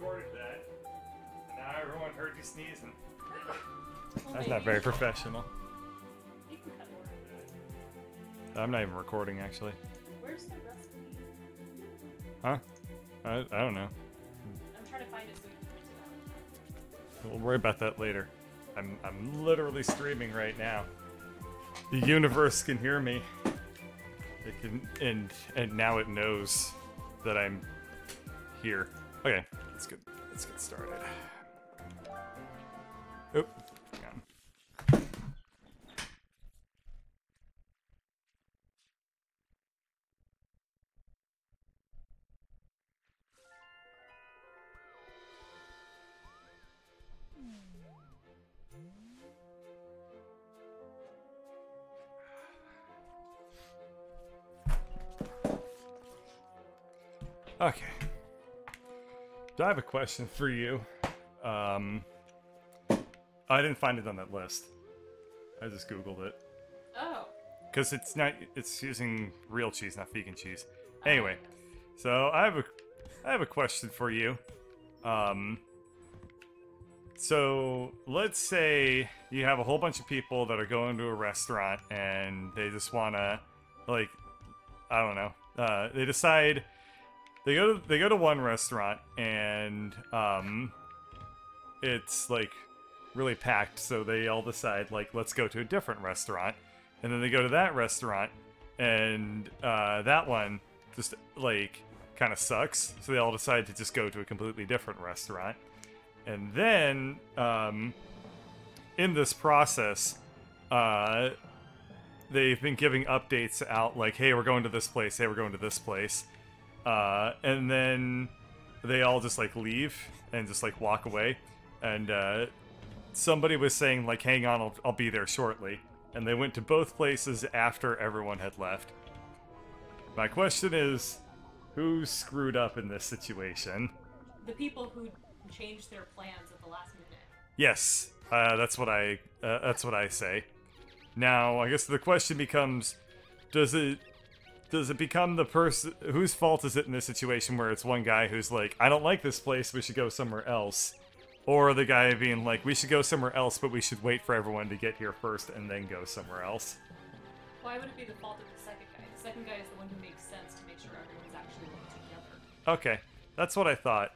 recorded that. And now everyone heard you sneezing. Well, That's not maybe. very professional. You can cut more of that. I'm not even recording, actually. Where's the recipe? Huh? I don't know. I'm trying to find it so we can print it out. We'll worry about that later. I'm literally streaming right now. The universe can hear me. It can, and now it knows that I'm here. Okay, let's get started. Oop, hang on. Okay. So I have a question for you. I didn't find it on that list. I just Googled it. Oh. Because it's using real cheese, not vegan cheese. Anyway, so I have a question for you. So let's say you have a whole bunch of people that are going to a restaurant and they just wanna, like, I don't know, they decide they go to one restaurant and it's like really packed, so they all decide, like, let's go to a different restaurant. And then they go to that restaurant, and that one just, like, kind of sucks. So they all decide to just go to a completely different restaurant. And then, in this process, they've been giving updates out, like, hey, we're going to this place, hey, we're going to this place. And then they all just, like, leave and just, like, walk away. And somebody was saying, like, hang on, I'll be there shortly. And they went to both places after everyone had left. My question is, who screwed up in this situation? The people who changed their plans at the last minute. Yes, that's what I say. Now, I guess the question becomes, does it become the person whose fault is it in this situation where it's one guy who's like, I don't like this place, we should go somewhere else? Or the guy being like, we should go somewhere else, but we should wait for everyone to get here first and then go somewhere else? Why would it be the fault of the second guy? The second guy is the one who makes sense to make sure everyone's actually working together. Okay, that's what I thought.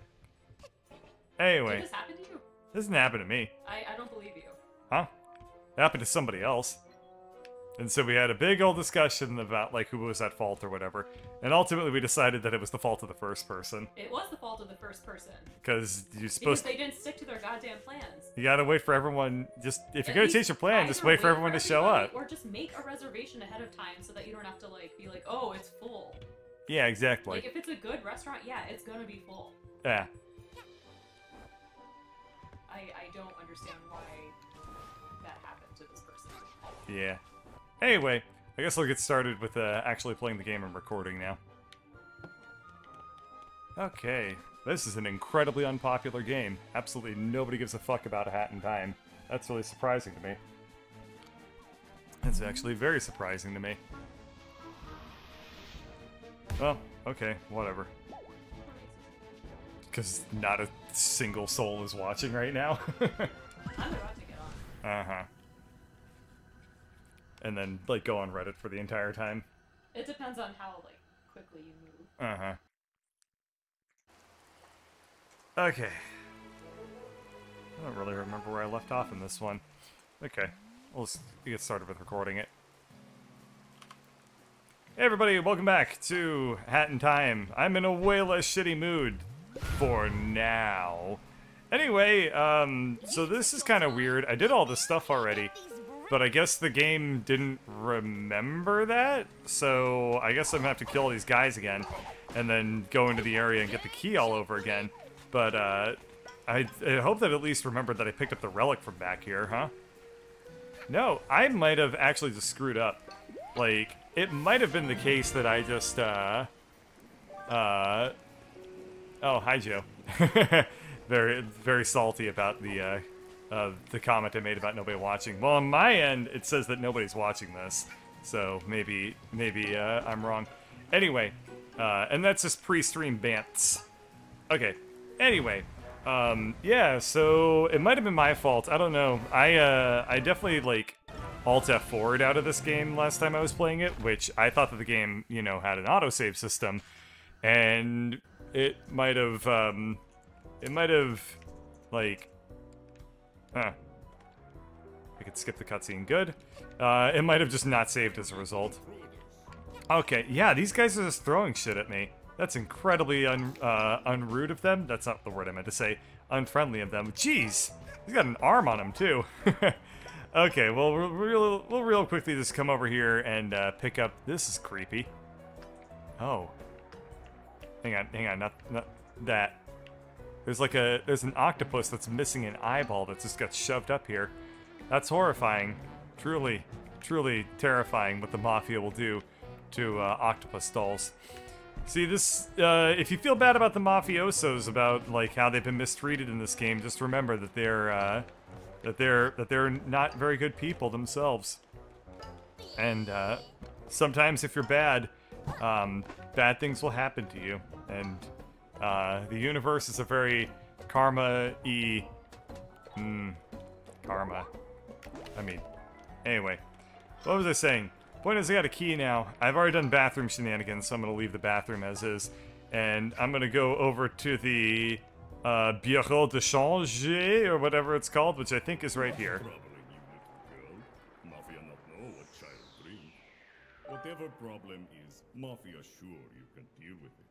Anyway, Did this happen to you? this didn't happen to me. I don't believe you. Huh? It happened to somebody else. And so we had a big old discussion about, like, who was at fault or whatever. And ultimately we decided that it was the fault of the first person. It was the fault of the first person. Because you're Because supposed they didn't stick to their goddamn plans. You gotta wait for everyone, if you're At gonna least change your plan, just either wait for everyone to show everybody, up. Or just make a reservation ahead of time so that you don't have to, like, be like, oh, it's full. Yeah, exactly. Like, if it's a good restaurant, yeah, it's gonna be full. Yeah. I don't understand why that happened to this person. Yeah. Anyway, I guess I'll get started with actually playing the game and recording now. Okay, this is an incredibly unpopular game. Absolutely nobody gives a fuck about A Hat in Time. That's really surprising to me. It's actually very surprising to me. Well, okay, whatever. Because not a single soul is watching right now. I'm about to get on. Uh-huh. And then, like, go on Reddit for the entire time. It depends on how, like, quickly you move. Uh-huh. Okay. I don't really remember where I left off in this one. Okay. We'll get started with recording it. Hey everybody, welcome back to Hat in Time. I'm in a way less shitty mood for now. Anyway, so this is kind of weird. I did all this stuff already, but I guess the game didn't remember that, so I guess I'm gonna have to kill these guys again, and then go into the area and get the key all over again. But, I hope that at least remembered that I picked up the relic from back here, huh? No, I might have actually just screwed up. Like, it might have been the case that I just, oh, hi, Joe. Very, very salty about the comment I made about nobody watching. Well, on my end, it says that nobody's watching this, so maybe I'm wrong. Anyway, and that's just pre-stream bants. Okay, Anyway, yeah, so it might have been my fault. I don't know. I definitely, like, Alt F4'd out of this game last time I was playing it, which I thought that the game, you know, had an autosave system, and it might have, like, I could skip the cutscene, good. It might have just not saved as a result. Okay, yeah, these guys are just throwing shit at me. That's incredibly unrude of them. That's not the word I meant to say. Unfriendly of them. Jeez! He's got an arm on him, too. Okay, well, we'll real quickly just come over here and pick up... This is creepy. Oh. Hang on, not that. There's an octopus that's missing an eyeball that just got shoved up here. That's horrifying. Truly, truly terrifying what the Mafia will do to octopus dolls. See, this, if you feel bad about the mafiosos, about, like, how they've been mistreated in this game, just remember that they're not very good people themselves. And, sometimes if you're bad, bad things will happen to you. And, the universe is a very karma-y... karma. I mean, anyway. What was I saying? Point is, I got a key now. I've already done bathroom shenanigans, so I'm gonna leave the bathroom as is. And I'm gonna go over to the Bureau de Change, or whatever it's called, which I think is right here. Whatever problem is, Mafia sure you can deal with it.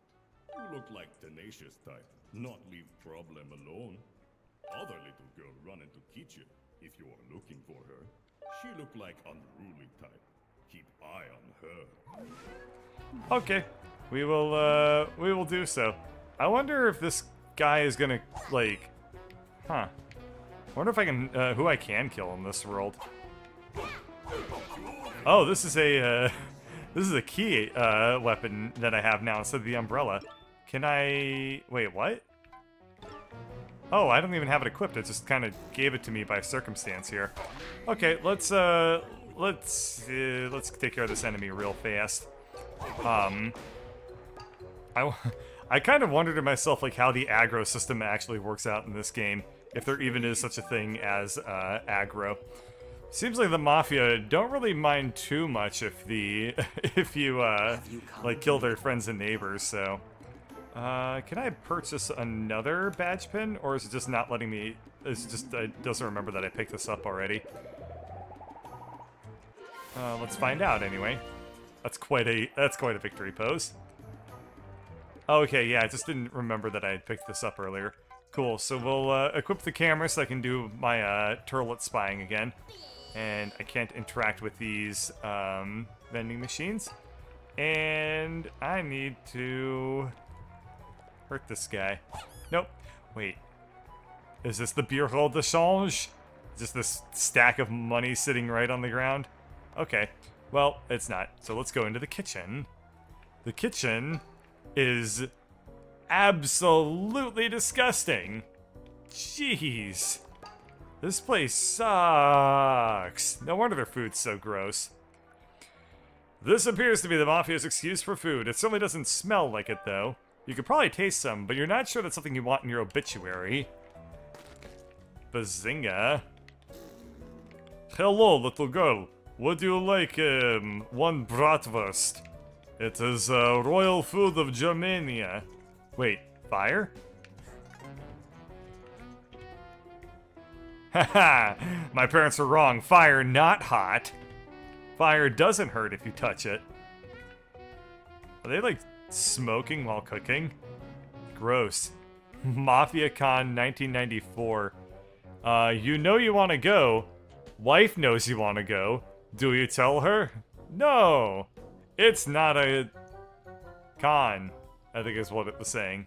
You look like tenacious type, not leave problem alone. Other little girl running to kitchen, if you are looking for her. She look like unruly type. Keep eye on her. Okay, we will do so. I wonder if this guy is gonna, like, I wonder if I can, who I can kill in this world. Oh, this is a key, weapon that I have now instead of the umbrella. Can I, wait, what? Oh, I don't even have it equipped, it just kind of gave it to me by circumstance here. Okay, let's take care of this enemy real fast. I kind of wondered to myself, like, how the aggro system actually works out in this game, if there even is such a thing as aggro. Seems like the Mafia don't really mind too much if you like kill their friends and neighbors. So, can I purchase another badge pin, or is it just not letting me? It doesn't remember that I picked this up already. Let's find out anyway. That's quite a victory pose. Okay, yeah, I just didn't remember that I had picked this up earlier. Cool, so we'll equip the camera so I can do my turlet spying again. And I can't interact with these vending machines. And I need to hurt this guy. Nope. Wait. Is this the Bureau de Change? Is this this stack of money sitting right on the ground? Okay. Well, it's not. So let's go into the kitchen. The kitchen is absolutely disgusting. Jeez. This place sucks. No wonder their food's so gross. This appears to be the Mafia's excuse for food. It certainly doesn't smell like it, though. You could probably taste some, but you're not sure that's something you want in your obituary. Bazinga. Hello, little girl. Would you like, one bratwurst? It is, royal food of Germania. Wait, fire? Haha! My parents were wrong. Fire not hot. Fire doesn't hurt if you touch it. Are they, like, smoking while cooking? Gross. Mafia Con 1994. You know you want to go. Wife knows you want to go. Do you tell her? No! It's not a con, I think is what it was saying.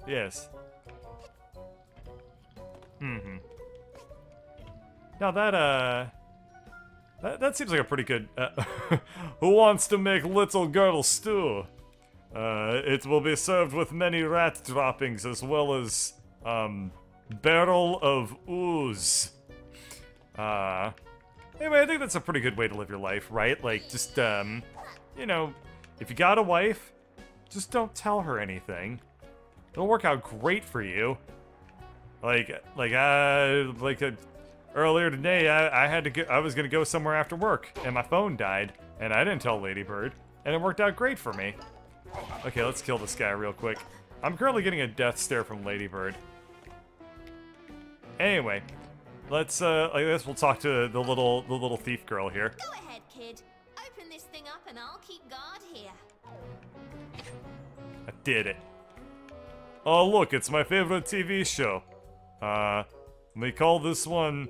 Yes. Mm-hmm. Now that seems like a pretty good, who wants to make little girl stew? It will be served with many rat droppings as well as, barrel of ooze. Anyway, I think that's a pretty good way to live your life, right? Like, just, you know, if you got a wife, just don't tell her anything. It'll work out great for you. Earlier today, I had to go. I was gonna go somewhere after work, and my phone died, and I didn't tell Ladybird, and it worked out great for me. Okay, let's kill this guy real quick. I'm currently getting a death stare from Ladybird. Anyway, let's I guess we'll talk to the little thief girl here. Go ahead, kid. Open this thing up, and I'll keep guard here. I did it. Oh look, it's my favorite TV show. We call this one,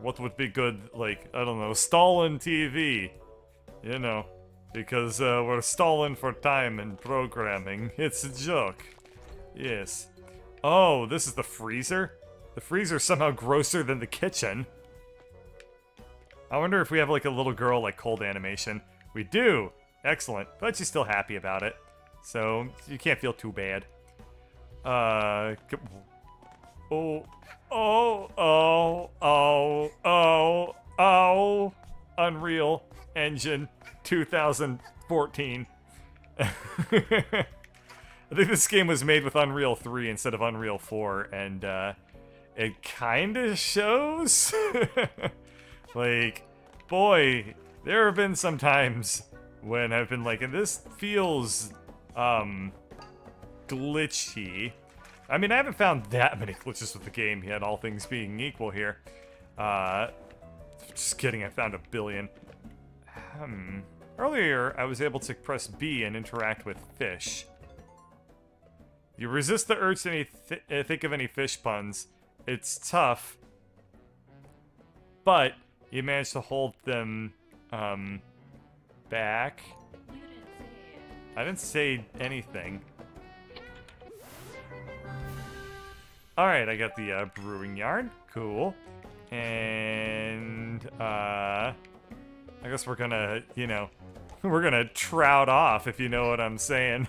what would be good, like, I don't know, Stalin TV. You know, because, we're stalling for time and programming. It's a joke. Yes. Oh, this is the freezer? The freezer's somehow grosser than the kitchen. I wonder if we have, like, a little girl, like, cold animation. We do! Excellent. But she's still happy about it. So, you can't feel too bad. Oh, Unreal Engine 2014. I think this game was made with Unreal 3 instead of Unreal 4, and, it kinda shows. Like, boy, there have been some times when I've been like, and this feels, glitchy. I mean, I haven't found that many glitches with the game yet, all things being equal here. Just kidding, I found a billion. Earlier, I was able to press B and interact with fish. You resist the urge to think of any fish puns. It's tough, but you manage to hold them, back. You didn't say it. I didn't say anything. Alright, I got the, brewing yarn. Cool. And, I guess we're gonna, you know, we're gonna trout off, if you know what I'm saying.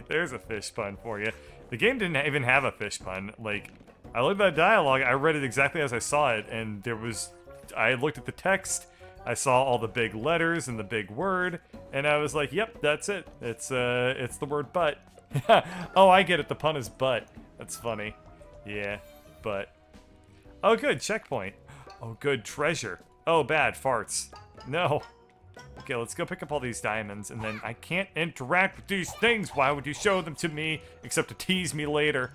There's a fish pun for you. The game didn't even have a fish pun. Like, I looked at that dialogue, I read it exactly as I saw it, and there was... I looked at the text, I saw all the big letters and the big word, and I was like, yep, that's it. It's the word butt. Oh, I get it, the pun is butt. That's funny. Yeah, but... Oh, good, checkpoint. Oh, good, treasure. Oh, bad, farts. No. Okay, let's go pick up all these diamonds, and then I can't interact with these things. Why would you show them to me, except to tease me later?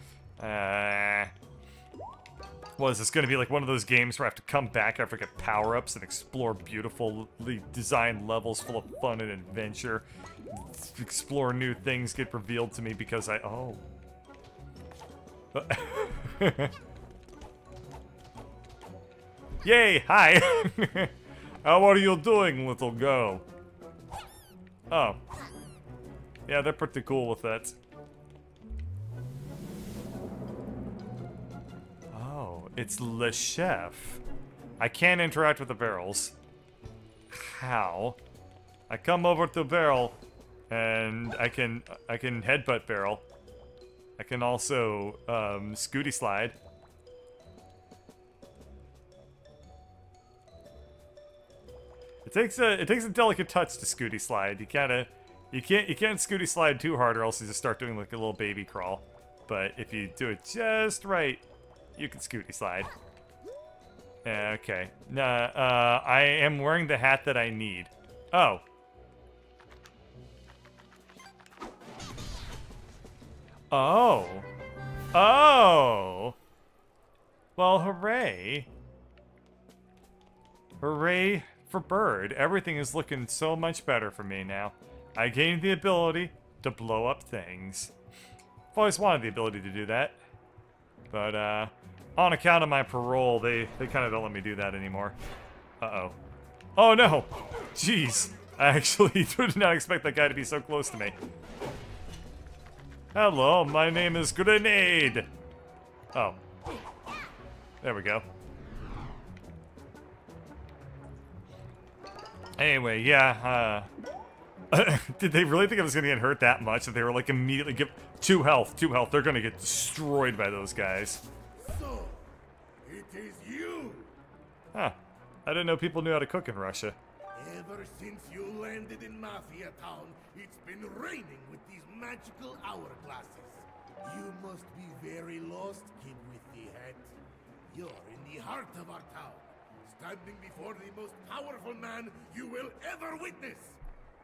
What, is this gonna be like one of those games where I have to come back after I get power-ups and explore beautifully designed levels full of fun and adventure? Explore new things get revealed to me because I... Oh. Yay, hi! How are you doing, little girl? Oh. Yeah, they're pretty cool with that. Oh, it's Le Chef. I can't interact with the barrels. How? I come over to barrel, and I can headbutt barrel. I can also, scooty slide. It takes a delicate touch to scooty slide. You can't scooty slide too hard, or else you just start doing like a little baby crawl. But if you do it just right, you can scooty slide. Okay. I am wearing the hat that I need. Oh. Oh. Oh. Well, hooray. Hooray for Bird. Everything is looking so much better for me now. I gained the ability to blow up things. I've always wanted the ability to do that. But, on account of my parole, they kind of don't let me do that anymore. Uh-oh. Oh, no! Jeez. I actually did not expect that guy to be so close to me. Hello, my name is Grenade! Oh. There we go. Anyway, yeah, did they really think I was gonna get hurt that much that they were like immediately give 2 health, 2 health? They're gonna get destroyed by those guys. So, it is you! Huh. I didn't know people knew how to cook in Russia. Ever since you landed in Mafia Town, it's been raining with these magical hourglasses. You must be very lost, kid with the hat. You're in the heart of our town, standing before the most powerful man you will ever witness.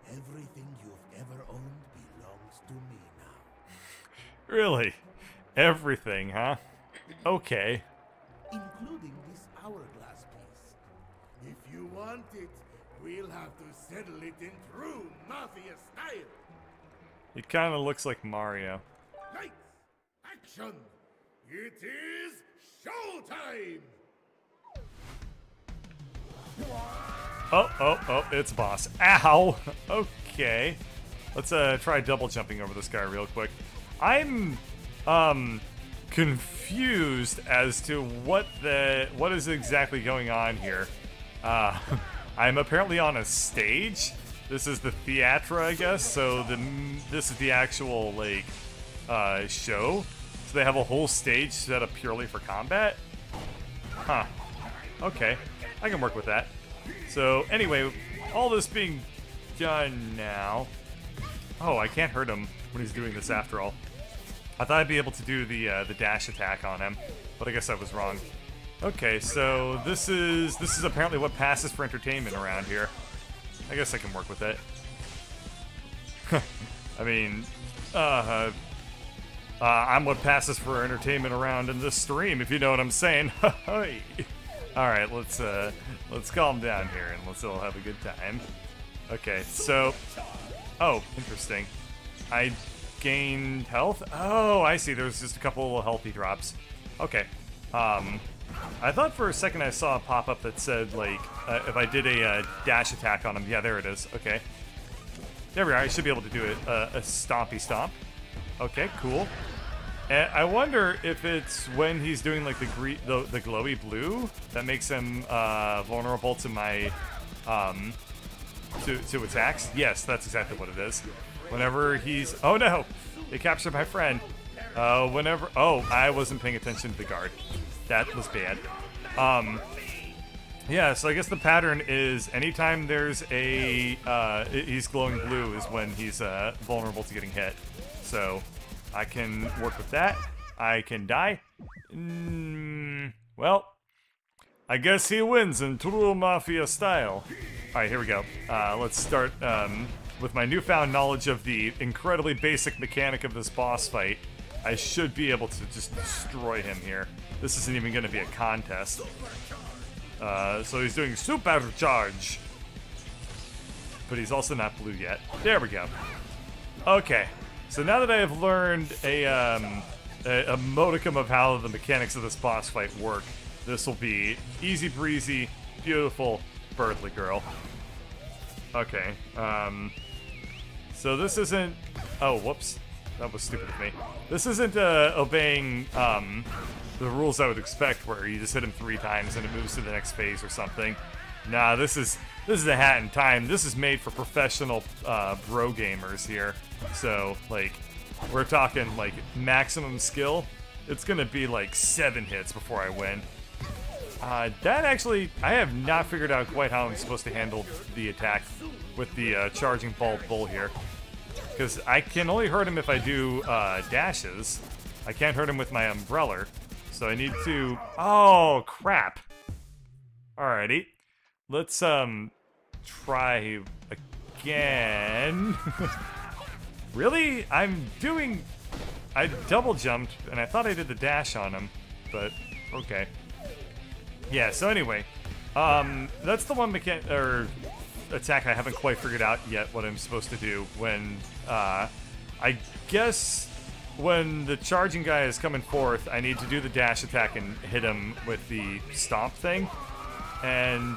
Everything you've ever owned belongs to me now. Really? Everything, huh? Okay. Including this hourglass piece. If you want it, we'll have to settle it in true Mafia style. He kind of looks like Mario. Lights! Action! It is showtime! Oh, it's boss. Ow! Okay. Let's try double jumping over this guy real quick. I'm confused as to what is exactly going on here. I'm apparently on a stage. This is the theatre, I guess. So this is the actual like show. So they have a whole stage set up purely for combat. Huh. Okay, I can work with that. So anyway, all this being done now. Oh, I can't hurt him when he's doing this after all. I thought I'd be able to do the dash attack on him, but I guess I was wrong. Okay, so this is apparently what passes for entertainment around here. I guess I can work with it. I mean, I'm what passes for entertainment around in this stream, if you know what I'm saying. All right, let's calm down here and let's all have a good time. Okay, so, oh, interesting. I gained health. Oh, I see. There's just a couple little healthy drops. Okay. I thought for a second I saw a pop-up that said, like, if I did a dash attack on him. Yeah, there it is. Okay. There we are. I should be able to do it. A stompy stomp. Okay, cool. And I wonder if it's when he's doing, like, the glowy blue that makes him vulnerable to my, to attacks. Yes, that's exactly what it is. Whenever he's... Oh, no! They captured my friend. Whenever... Oh, I wasn't paying attention to the guard. That was bad. Yeah, so I guess the pattern is anytime there's a... he's glowing blue is when he's vulnerable to getting hit. So I can work with that. I can die. Well, I guess he wins in true Mafia style. Alright, here we go. Let's start with my newfound knowledge of the incredibly basic mechanic of this boss fight. I should be able to just destroy him here. This isn't even going to be a contest. So he's doing super charge. But he's also not blue yet. There we go. Okay. So now that I have learned a modicum of how the mechanics of this boss fight work, this will be easy breezy, beautiful, Birthly Girl. Okay. So this isn't... Oh, whoops. That was stupid of me. This isn't obeying the rules I would expect, where you just hit him 3 times and it moves to the next phase or something. Nah, this is a Hat in Time. This is made for professional bro gamers here. So, like, we're talking, like, maximum skill. It's gonna be, like, 7 hits before I win. That actually, I have not figured out quite how I'm supposed to handle the attack with the charging bald bull here. Because I can only hurt him if I do dashes. I can't hurt him with my umbrella. So I need to... Oh, crap. Alrighty. Let's, try again. Really? I'm doing... I double jumped, and I thought I did the dash on him. But, okay. Yeah, so anyway. That's the one attack I haven't quite figured out yet what I'm supposed to do when, I guess when the charging guy is coming forth, I need to do the dash attack and hit him with the stomp thing. And,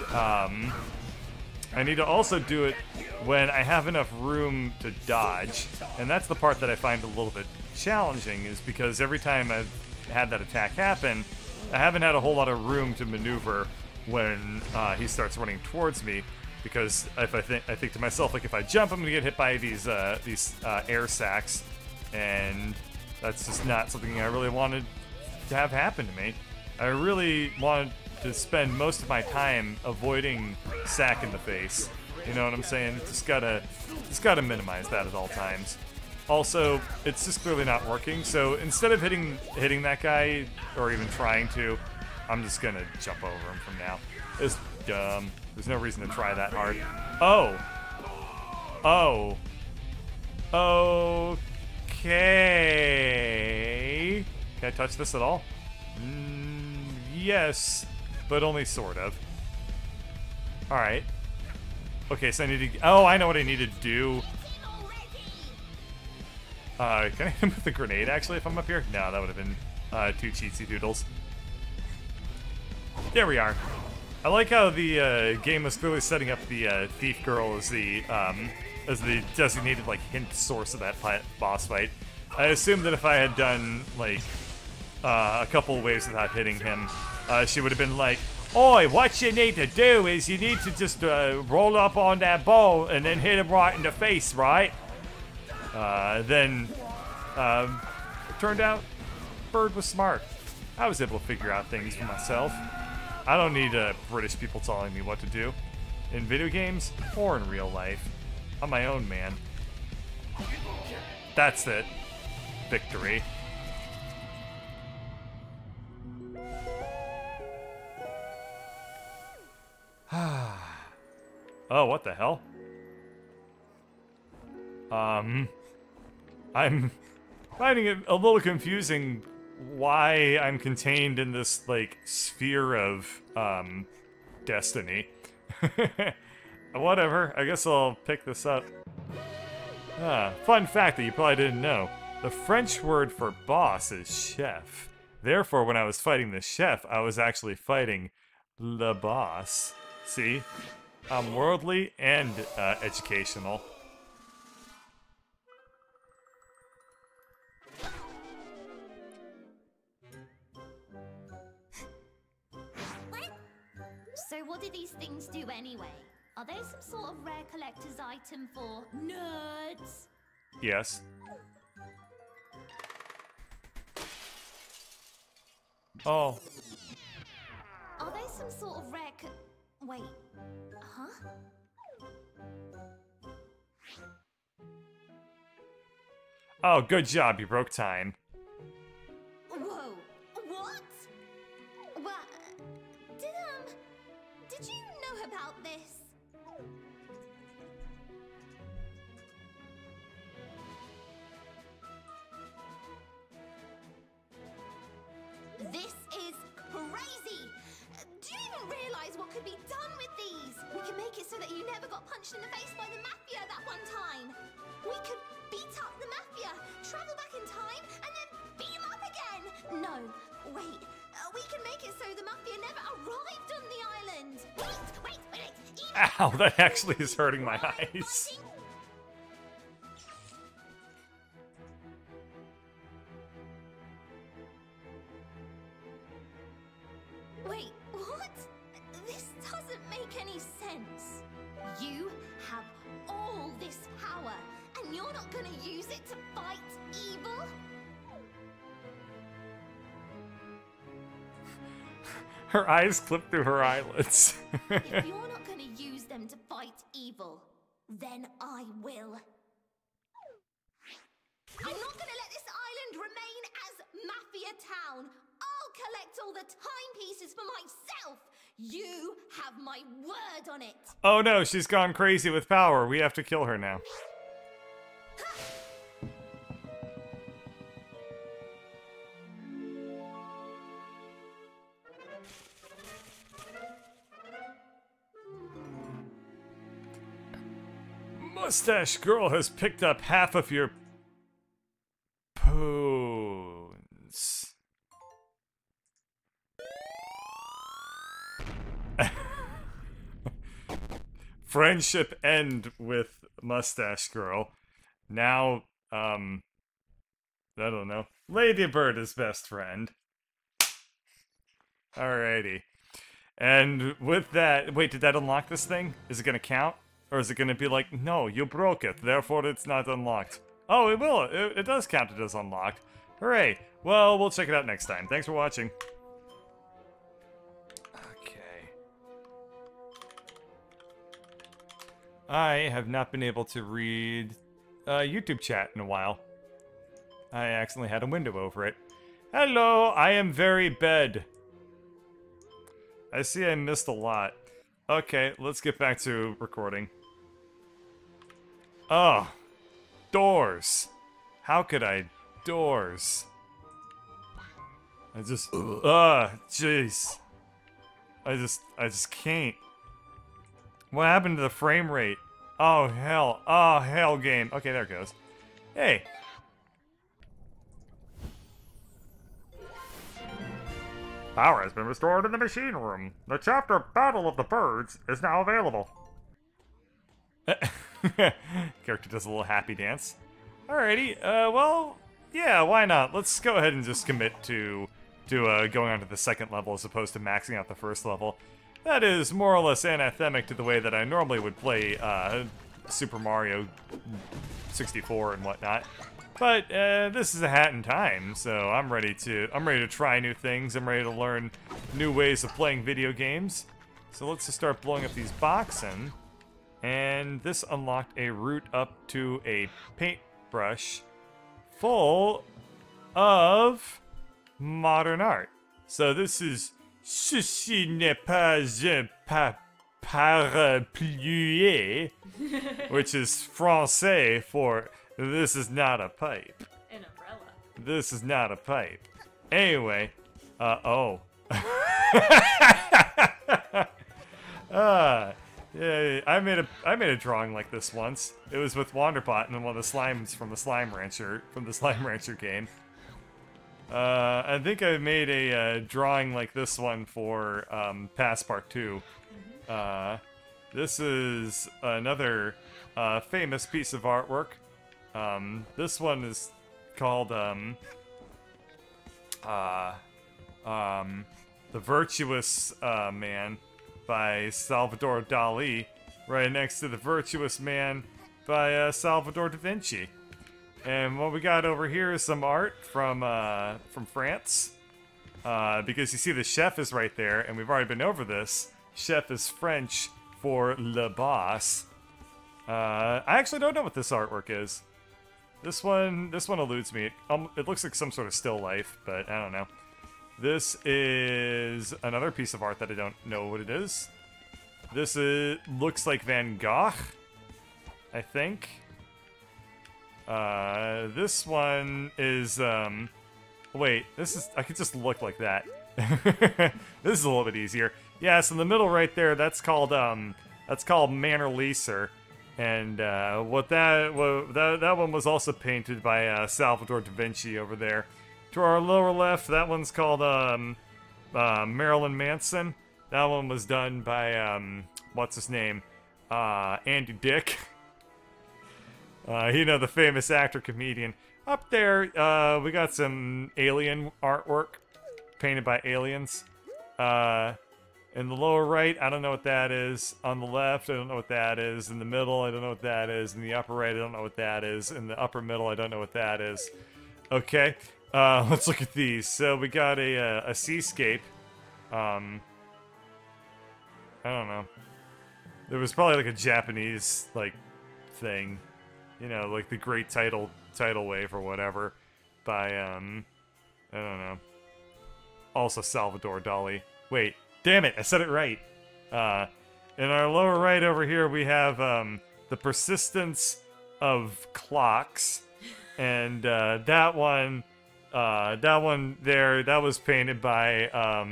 I need to also do it when I have enough room to dodge. And that's the part that I find a little bit challenging, is because every time I've had that attack happen, I haven't had a whole lot of room to maneuver when he starts running towards me. Because if I think to myself, like, if I jump, I'm gonna get hit by these air sacs, and that's just not something I really wanted to have happen to me. I really wanted to spend most of my time avoiding sack in the face, You know what I'm saying? Just gotta minimize that at all times. Also, it's just clearly not working, so instead of hitting that guy, or even trying to, I'm just gonna jump over him from now. It's dumb. There's no reason to try that hard. Oh! Oh. Okay. Can I touch this at all? Yes, but only sort of. Alright. Okay, so I need to... Oh, I know what I need to do. Can I hit him with a grenade, actually, if I'm up here? No, that would have been too cheatsy doodles. There we are. I like how the game is clearly setting up the thief girl as the designated like hint source of that boss fight. I assumed that if I had done like a couple waves without hitting him, she would have been like, "Oi, what you need to do is you need to just roll up on that ball and then hit him right in the face, right?" Then it turned out Bird was smart. I was able to figure out things for myself. I don't need British people telling me what to do. In video games or in real life. I'm my own man. That's it. Victory. Oh, what the hell? I'm finding it a little confusing why I'm contained in this, like, sphere of, destiny. Whatever, I guess I'll pick this up. Fun fact that you probably didn't know. The French word for boss is chef. Therefore, when I was fighting the chef, I was actually fighting the boss. See? I'm worldly and, educational. So what do these things do anyway? Are they some sort of rare collector's item for nerds? Yes. Oh. Are they some sort of rare wait. Huh? Oh, good job. You broke time. Whoa. What? What? Did you know about this? This is crazy! Do you even realize what could be done with these? We can make it so that you never got punched in the face by the Mafia that one time. We could beat up the Mafia, travel back in time, and then beat them up again. No, wait. We can make it so the Mafia never arrived on the island. Wait. Ow, that actually is hurting my eyes. Wait, what? This doesn't make any sense. You have all this power, and you're not gonna use it to fight evil? Her eyes clip through her eyelids. If you're not gonna use them to fight evil, then I will. I'm not gonna let this island remain as Mafia Town. I'll collect all the timepieces for myself. You have my word on it. Oh no, she's gone crazy with power. We have to kill her now. Mustache Girl has picked up half of your poons. Friendship end with Mustache Girl. Now, I don't know. Ladybird is best friend. Alrighty. And with that, wait, did that unlock this thing? Is it gonna count? Or is it gonna be like, no, you broke it, therefore it's not unlocked? Oh, it will. It does count it as unlocked. Hooray. Well, we'll check it out next time. Thanks for watching. Okay. I have not been able to read YouTube chat in a while. I accidentally had a window over it. Hello, I am very bed. I see I missed a lot. Okay, let's get back to recording. Oh, doors. How could I? Doors. I just, jeez. I just can't. What happened to the frame rate? Oh, hell. Oh, hell game. Okay, there it goes. Hey. Power has been restored in the machine room. The chapter Battle of the Birds is now available. Character does a little happy dance. Alrighty, well, yeah, why not? Let's go ahead and just commit to going on to the second level as opposed to maxing out the first level. That is more or less anathemic to the way that I normally would play Super Mario 64 and whatnot. But this is a hat in time, so I'm ready to try new things. I'm ready to learn new ways of playing video games. So let's just start blowing up these boxen. And this unlocked a route up to a paintbrush full of modern art. So this is Ceci n'est pas un parapluie, which is Francais for this is not a pipe. An umbrella. This is not a pipe. Anyway, oh. Yeah, I made a drawing like this once. It was with Wanderpot and one of the slimes from the Slime Rancher game. I think I made a drawing like this one for Past Part 2. This is another famous piece of artwork. This one is called The Virtuous Man by Salvador Dali, right next to The Virtuous Man by Salvador da Vinci. And what we got over here is some art from France, because you see the chef is right there, and we've already been over this. Chef is French for Le Boss. I actually don't know what this artwork is. This one eludes me. It looks like some sort of still life, but I don't know. This is another piece of art that I don't know what it is. This looks like Van Gogh, I think. This one is, wait, I could just look like that. This is a little bit easier. Yeah, so in the middle right there, that's called Mona Lisa. And, that one was also painted by, Salvador da Vinci over there. To our lower left, that one's called, Marilyn Manson. That one was done by, what's his name? Andy Dick. You know, the famous actor-comedian. Up there, we got some alien artwork painted by aliens. In the lower right, I don't know what that is. On the left, I don't know what that is. In the middle, I don't know what that is. In the upper right, I don't know what that is. In the upper middle, I don't know what that is. Okay, let's look at these. So we got a seascape. I don't know. There was probably like a Japanese, like, thing. You know, like the Great Tidal Wave or whatever. By, I don't know. Also Salvador Dali. Wait. Damn it, I said it right. In our lower right over here, we have the persistence of clocks, and that one there, that was painted by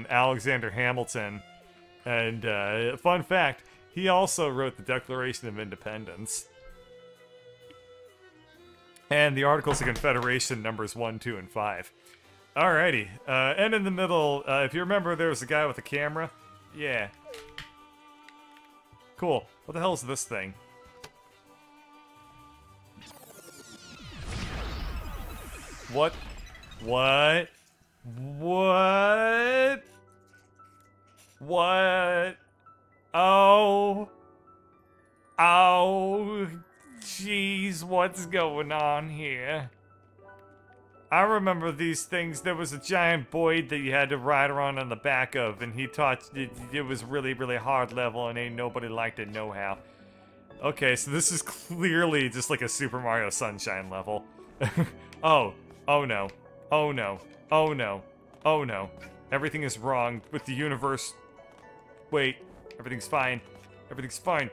Alexander Hamilton. And fun fact, he also wrote the Declaration of Independence. And the Articles of Confederation numbers 1, 2, and 5. Alrighty, and in the middle, if you remember, there was a guy with a camera. Yeah. Cool. What the hell is this thing? What? What? What? What? Oh. Oh. Jeez, what's going on here? I remember these things. There was a giant Boyd that you had to ride around on the back of, and he taught it was really, really hard level, and ain't nobody liked it no how. Okay, so this is clearly just like a Super Mario Sunshine level. Oh no. Oh no. Oh no. Oh no. Everything is wrong with the universe. Wait, everything's fine. Everything's fine.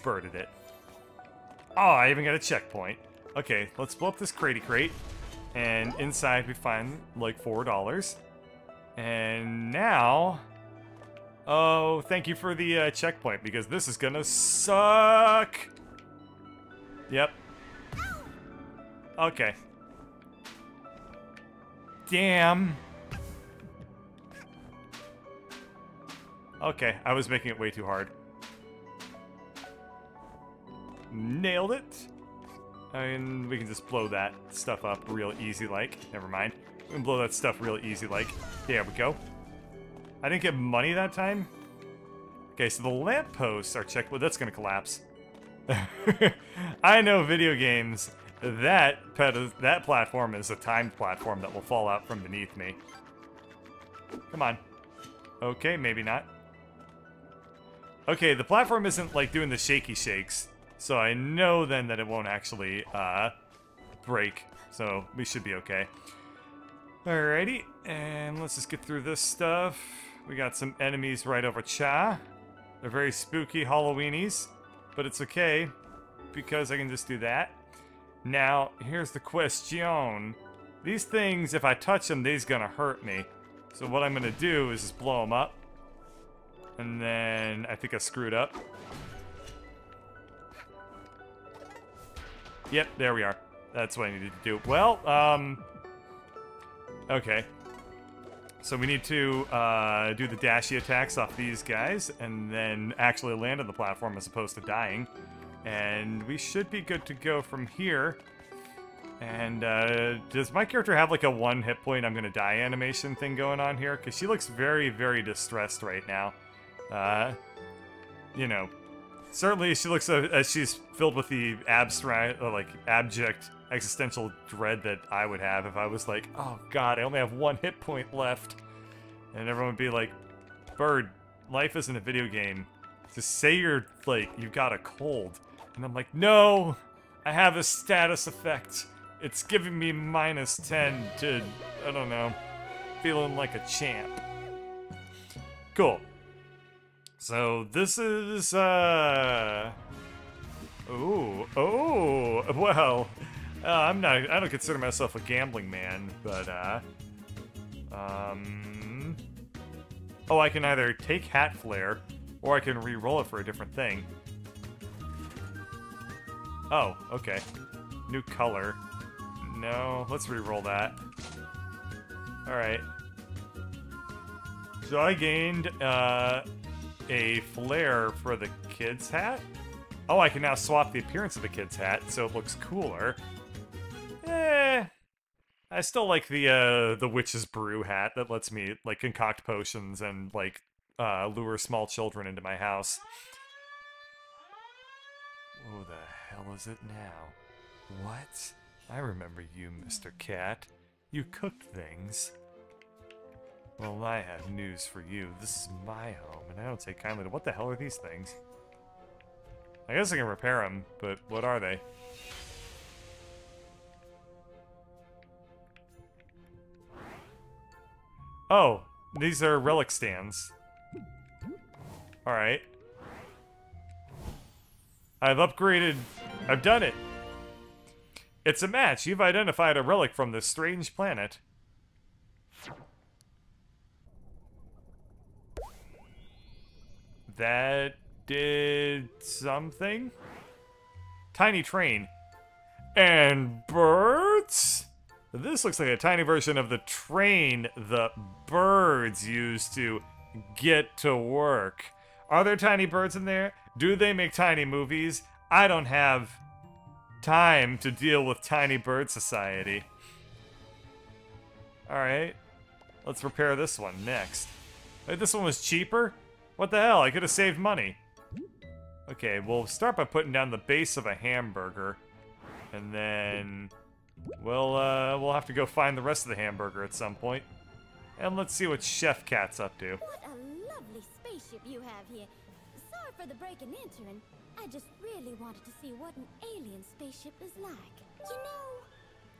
Birded it. Oh, I even got a checkpoint. Okay, let's blow up this cratey crate. And inside we find like $4. And now... Oh, thank you for the checkpoint, because this is gonna suck! Yep. Okay. Damn. Okay, I was making it way too hard. Nailed it. And we can just blow that stuff up real easy like. Never mind. We can blow that stuff real easy like. There we go. I didn't get money that time. Okay, so the lampposts are checked. Well, that's gonna collapse. I know video games. That platform is a timed platform that will fall out from beneath me. Come on. Okay, maybe not. Okay, the platform isn't like doing the shaky shakes, so I know then that it won't actually break. So we should be okay. Alrighty, and let's just get through this stuff. We got some enemies right over Cha. They're very spooky Halloweenies, but it's okay because I can just do that. Now, here's the question. These things, if I touch them, they's gonna hurt me. So what I'm gonna do is just blow them up. And then I think I screwed up. Yep, there we are. That's what I needed to do. Well, okay. So we need to do the dashy attacks off these guys and then actually land on the platform as opposed to dying. And we should be good to go from here. And does my character have like a 1 hit point I'm gonna die animation thing going on here? Because she looks very, very distressed right now. You know, certainly she looks as she's filled with the abstract, like abject existential dread that I would have if I was like, oh god, I only have 1 hit point left. And everyone would be like, Bird, life isn't a video game. Just say you're like, you've got a cold. And I'm like, no, I have a status effect. It's giving me -10 to, I don't know, feeling like a champ. Cool. So this is, oh, well, I don't consider myself a gambling man, but, oh, I can either take Hat Flare, or I can re-roll it for a different thing. Oh, okay. New color. No, let's re-roll that. Alright. So I gained, a flare for the kid's hat? Oh, I can now swap the appearance of the kid's hat, so it looks cooler. I still like the witch's brew hat that lets me, like, concoct potions and, like, lure small children into my house. Who the hell is it now? What? I remember you, Mr. Cat. You cooked things. Well, I have news for you. This is my home, and I don't take kindly to... What the hell are these things? I guess I can repair them, but what are they? Oh, these are relic stands. Alright. I've upgraded... I've done it! It's a match! You've identified a relic from this strange planet. That did something? Tiny train. And birds? This looks like a tiny version of the train the birds use to get to work. Are there tiny birds in there? Do they make tiny movies? I don't have time to deal with Tiny Bird Society. Alright. Let's repair this one next. Wait, this one was cheaper? What the hell? I could have saved money. Okay, we'll start by putting down the base of a hamburger. And then... we'll have to go find the rest of the hamburger at some point. And let's see what Chef Cat's up to. What a lovely spaceship you have here. Sorry for the break and entering. I just really wanted to see what an alien spaceship is like. You know,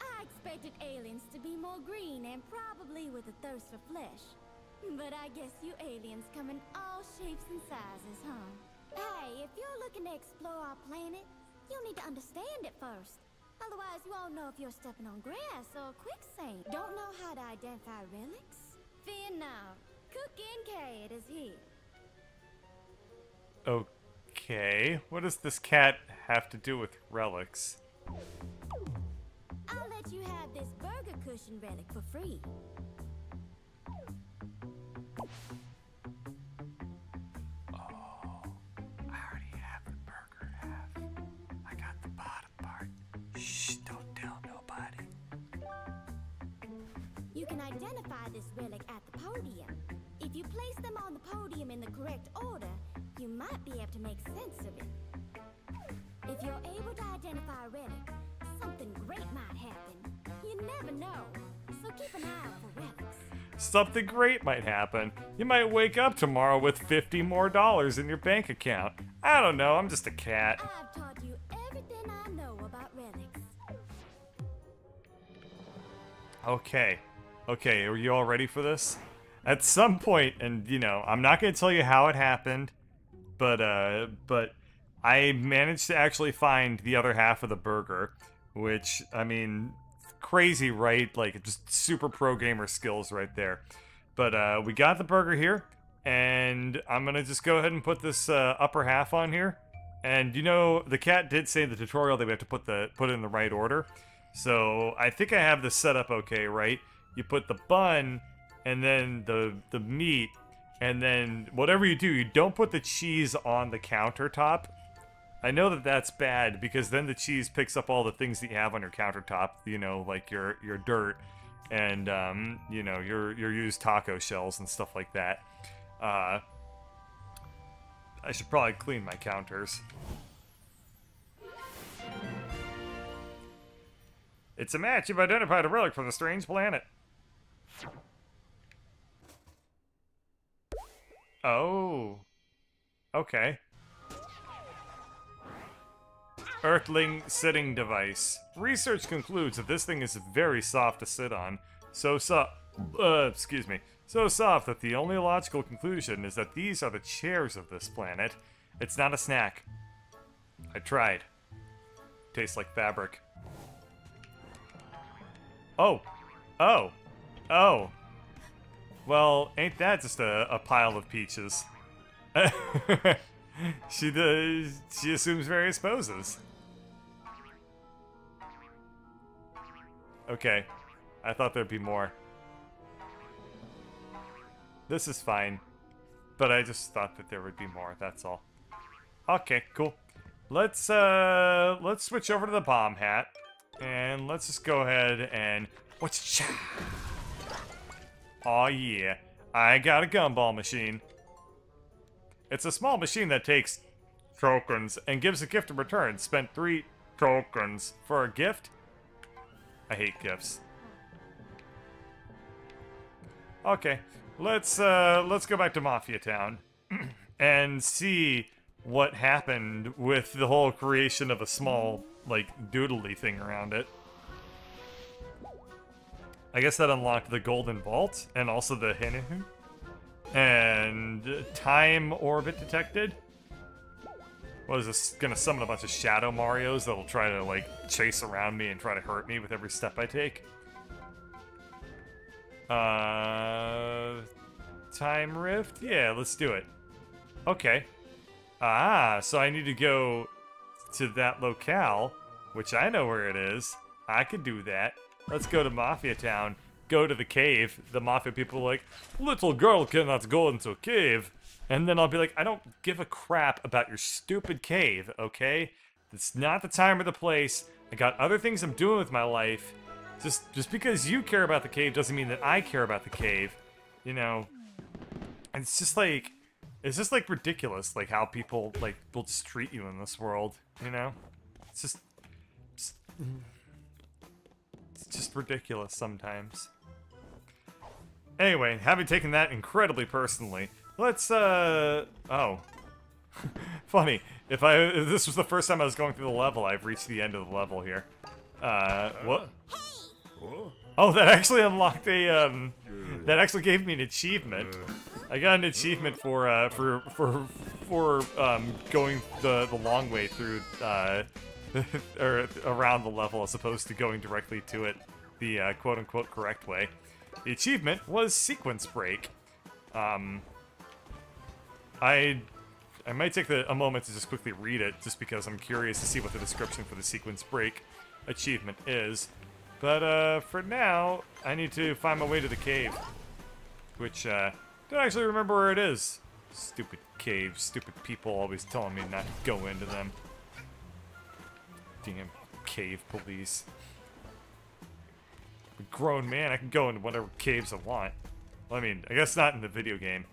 I expected aliens to be more green and probably with a thirst for flesh. But I guess you aliens come in all shapes and sizes, huh? Hey, if you're looking to explore our planet, you'll need to understand it first. Otherwise, you won't know if you're stepping on grass or quicksand. Don't know how to identify relics? Fear not. Cook Kincaid is here. Okay, what does this cat have to do with relics? I'll let you have this burger cushion relic for free. I already have the burger half. I got the bottom part. Shh, don't tell nobody. You can identify this relic at the podium. If you place them on the podium in the correct order, you might be able to make sense of it. If you're able to identify a relic, something great might happen. You never know, so keep an eye out for relics. Something great might happen. You might wake up tomorrow with $50 more in your bank account. I don't know, I'm just a cat. I've taught you everything I know about relics. Okay. Okay, are you all ready for this? At some point, and you know, I'm not gonna tell you how it happened, but I managed to actually find the other half of the burger, which, I mean, crazy, right? Like, just super pro gamer skills right there. But we got the burger here, and I'm gonna just go ahead and put this upper half on here. And you know, the cat did say in the tutorial that we have to put it in the right order. So I think I have this set up okay, right? You put the bun, and then the meat, and then whatever you do, you don't put the cheese on the countertop. I know that that's bad, because then the cheese picks up all the things that you have on your countertop, you know, like your dirt, and, you know, your used taco shells and stuff like that. I should probably clean my counters. It's a match. You've identified a relic from the strange planet. Oh. Okay. Earthling sitting device. Research concludes that this thing is very soft to sit on. So soft that the only logical conclusion is that these are the chairs of this planet. It's not a snack. I tried. Tastes like fabric. Oh. Oh. Oh. Well, ain't that just a pile of peaches? She assumes various poses. Okay. I thought there'd be more. This is fine. But I just thought that there would be more, that's all. Okay, cool. Let's switch over to the bomb hat. And let's just go ahead and... Aw yeah. I got a gumball machine. It's a small machine that takes tokens and gives a gift in return. Spent 3 tokens for a gift? I hate gifts. Okay, let's go back to Mafia Town and see what happened with the whole creation of a small, like, doodly thing around it. I guess that unlocked the Golden Vault and also the Hinu. And time orbit detected. What is this? Gonna summon a bunch of Shadow Marios that'll try to, like, chase around me and try to hurt me with every step I take. Time Rift? Yeah, let's do it. Okay. Ah, so I need to go to that locale, which I know where it is. I could do that. Let's go to Mafia Town. Go to the cave. The Mafia people are like, little girl cannot go into a cave. And then I'll be like, I don't give a crap about your stupid cave, okay? It's not the time or the place. I got other things I'm doing with my life. Just because you care about the cave doesn't mean that I care about the cave. You know? And it's just like ridiculous, like how people will just treat you in this world, you know? It's just ridiculous sometimes. Anyway, having taken that incredibly personally, let's, oh. Funny. If this was the first time I was going through the level, I've reached the end of the level here. What? Oh, that actually unlocked a, that actually gave me an achievement. I got an achievement for going the long way through, or around the level as opposed to going directly to it the quote-unquote correct way. The achievement was Sequence Break. I might take a moment to just quickly read it, just because I'm curious to see what the description for the Sequence Break achievement is. But for now, I need to find my way to the cave, which don't actually remember where it is. Stupid caves, stupid people always telling me not to go into them. Damn cave police. I'm a grown man, I can go into whatever caves I want. Well, I mean, I guess not in the video game.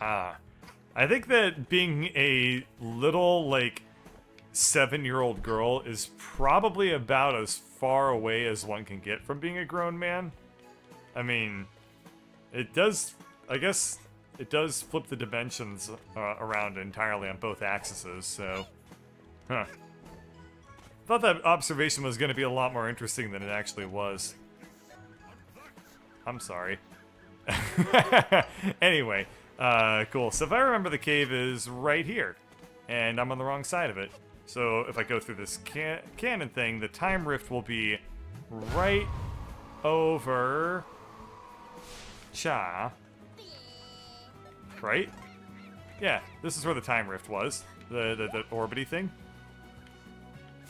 I think that being a little, like, 7-year-old girl is probably about as far away as one can get from being a grown man. I mean, it does, I guess, it does flip the dimensions around entirely on both axes, so... Huh. Thought that observation was going to be a lot more interesting than it actually was. I'm sorry. Anyway, cool. So if I remember, the cave is right here, and I'm on the wrong side of it. So if I go through this cannon thing, the time rift will be right over... Cha. Right? Yeah, this is where the time rift was. The orbity thing.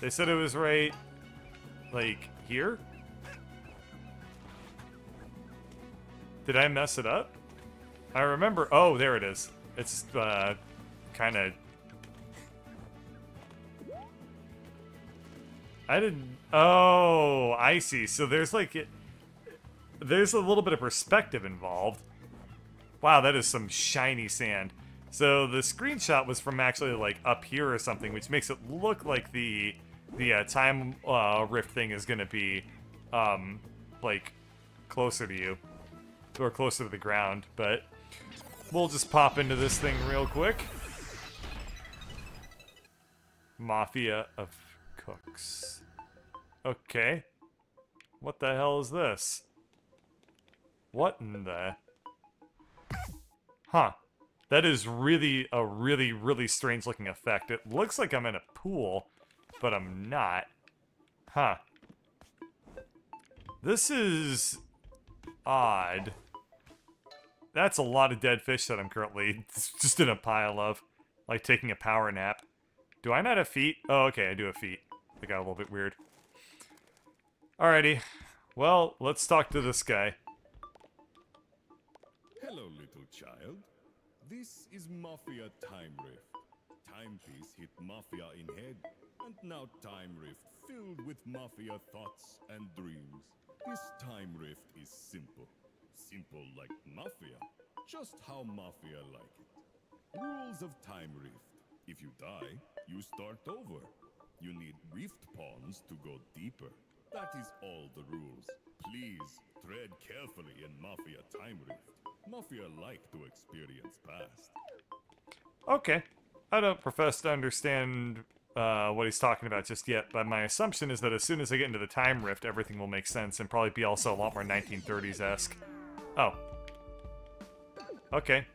They said it was right, like, here? Did I mess it up? I remember... Oh, there it is. It's, kind of... I didn't... Oh, I see. So there's, like... There's a little bit of perspective involved. Wow, that is some shiny sand. So the screenshot was from actually, like, up here or something, which makes it look like the time rift thing is gonna be, like, closer to you. Or closer to the ground, but we'll just pop into this thing real quick. Mafia of Cooks. Okay. What the hell is this? What in the... Huh. That is really a really strange looking effect. It looks like I'm in a pool, but I'm not. Huh. This is odd. That's a lot of dead fish that I'm currently just in a pile of. Like taking a power nap. Do I not have feet? Oh, okay, I do have feet. They got a little bit weird. Alrighty. Well, let's talk to this guy. Hello, little child. This is Mafia Time Rift. Timepiece hit Mafia in head, and now Time Rift filled with Mafia thoughts and dreams. This Time Rift is simple. Simple like Mafia. Just how Mafia like it. Rules of Time Rift. If you die, you start over. You need rift pawns to go deeper. That is all the rules. Please tread carefully in Mafia Time Rift. Mafia like to experience past. Okay. I don't profess to understand what he's talking about just yet, but my assumption is that as soon as I get into the time rift, everything will make sense and probably be also a lot more 1930s-esque. Oh. Okay.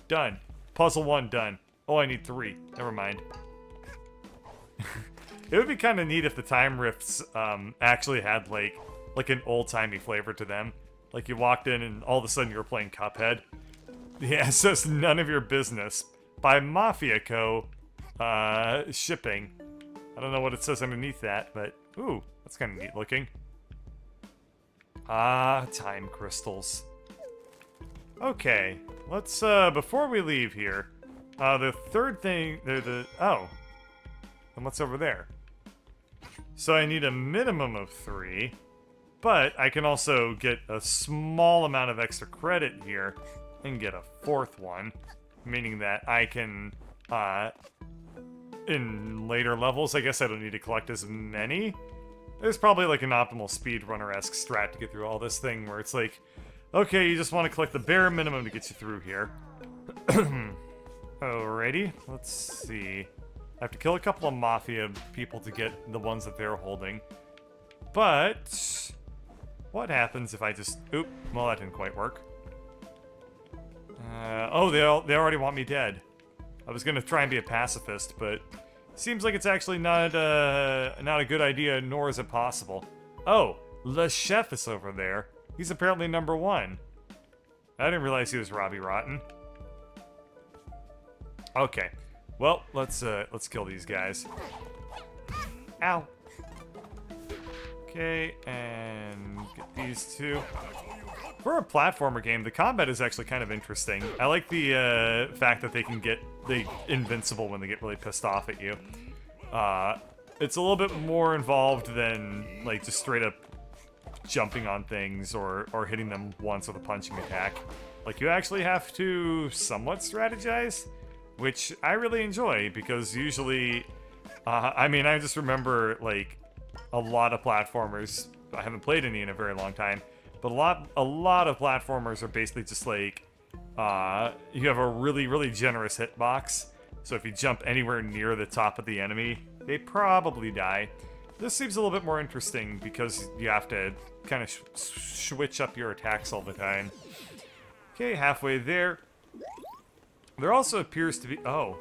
Done. Puzzle 1 done. Oh, I need 3. Never mind. It would be kind of neat if the time rifts actually had, like an old-timey flavor to them. Like, you walked in and all of a sudden you were playing Cuphead. Yeah, it says None of Your Business by Mafia Co. Shipping. I don't know what it says underneath that, but... Ooh, that's kind of neat looking. Ah, time crystals. Okay, let's, before we leave here, the third thing... Oh. And what's over there? So I need a minimum of 3. But I can also get a small amount of extra credit here and get a 4th one, meaning that I can, in later levels, I guess I don't need to collect as many. There's probably like an optimal speedrunner-esque strat to get through all this thing where it's like, okay, you just want to collect the bare minimum to get you through here. Alrighty, let's see. I have to kill a couple of Mafia people to get the ones that they're holding. But what happens if I just... Oop, well, that didn't quite work. Oh, they already want me dead. I was gonna try and be a pacifist, but seems like it's actually not a good idea, nor is it possible. Oh, Le Chef is over there. He's apparently number 1. I didn't realize he was Robbie Rotten. Okay, well, let's kill these guys. Ow. Okay, and get these two. For a platformer game, the combat is actually kind of interesting. I like the fact that they can get invincible when they get really pissed off at you. It's a little bit more involved than like just straight up jumping on things or hitting them once with a punching attack. Like, you actually have to somewhat strategize, which I really enjoy, because usually, I mean, I just remember, like, a lot of platformers, I haven't played any in a very long time, but a lot of platformers are basically just like, you have a really, really generous hitbox, so if you jump anywhere near the top of the enemy, they probably die. This seems a little bit more interesting, because you have to kind of switch up your attacks all the time. Okay, halfway there. There also appears to be... Oh.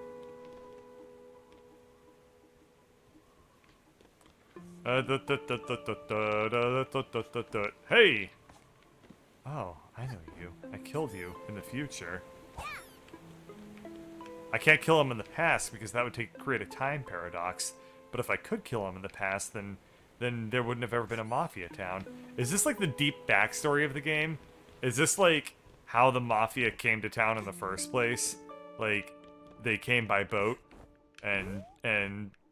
Hey! Oh, I know you. I killed you in the future. I can't kill him in the past because that would create a time paradox. But if I could kill him in the past, then there wouldn't have ever been a Mafia town. Is this like the deep backstory of the game? Is this like how the Mafia came to town in the first place? Like, they came by boat, and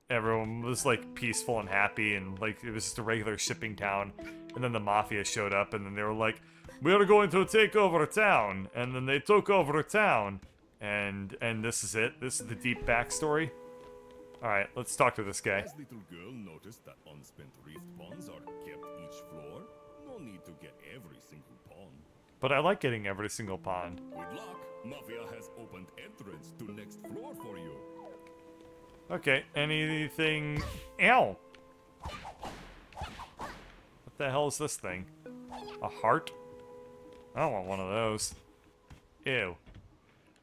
everyone was like peaceful and happy, and like it was just a regular shipping town. And then the Mafia showed up, and then they were like, "We're going to take over a town," and then they took over a town, and this is it. This is the deep backstory. All right, let's talk to this guy. Has little girl noticed that unspent rift pawns are kept each floor? No need to get every single pawn. But I like getting every single pawn. Good luck. Mafia has opened entrance to next floor for you. Okay, anything... Ow! What the hell is this thing? A heart? I don't want one of those. Ew.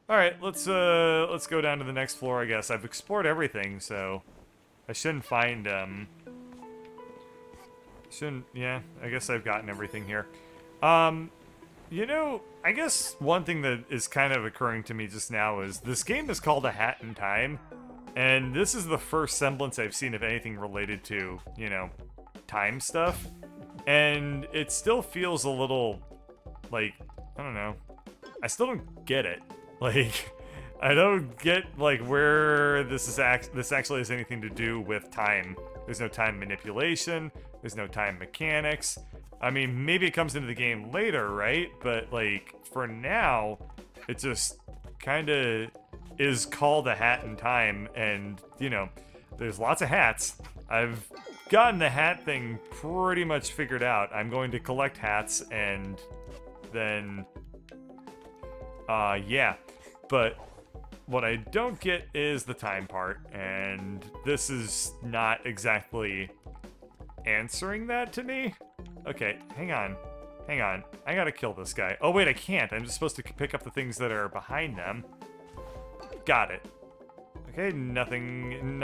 Alright, let's go down to the next floor, I guess. I've explored everything, so I shouldn't find, yeah, I guess I've gotten everything here. You know, I guess one thing that is kind of occurring to me just now is this game is called A Hat in Time, and this is the first semblance I've seen of anything related to, you know, time stuff. And it still feels a little, like, I don't know. I still don't get it. Like, I don't get, like, where this actually has anything to do with time. There's no time manipulation. There's no time mechanics. I mean, maybe it comes into the game later, right? But, like, for now, it just kind of is called A Hat in Time. And, you know, there's lots of hats. I've gotten the hat thing pretty much figured out. I'm going to collect hats and then... yeah. But what I don't get is the time part, and this is not exactly answering that to me. Okay, hang on. Hang on. I gotta kill this guy. Oh, wait, I can't. I'm just supposed to pick up the things that are behind them. Got it. Okay, nothing.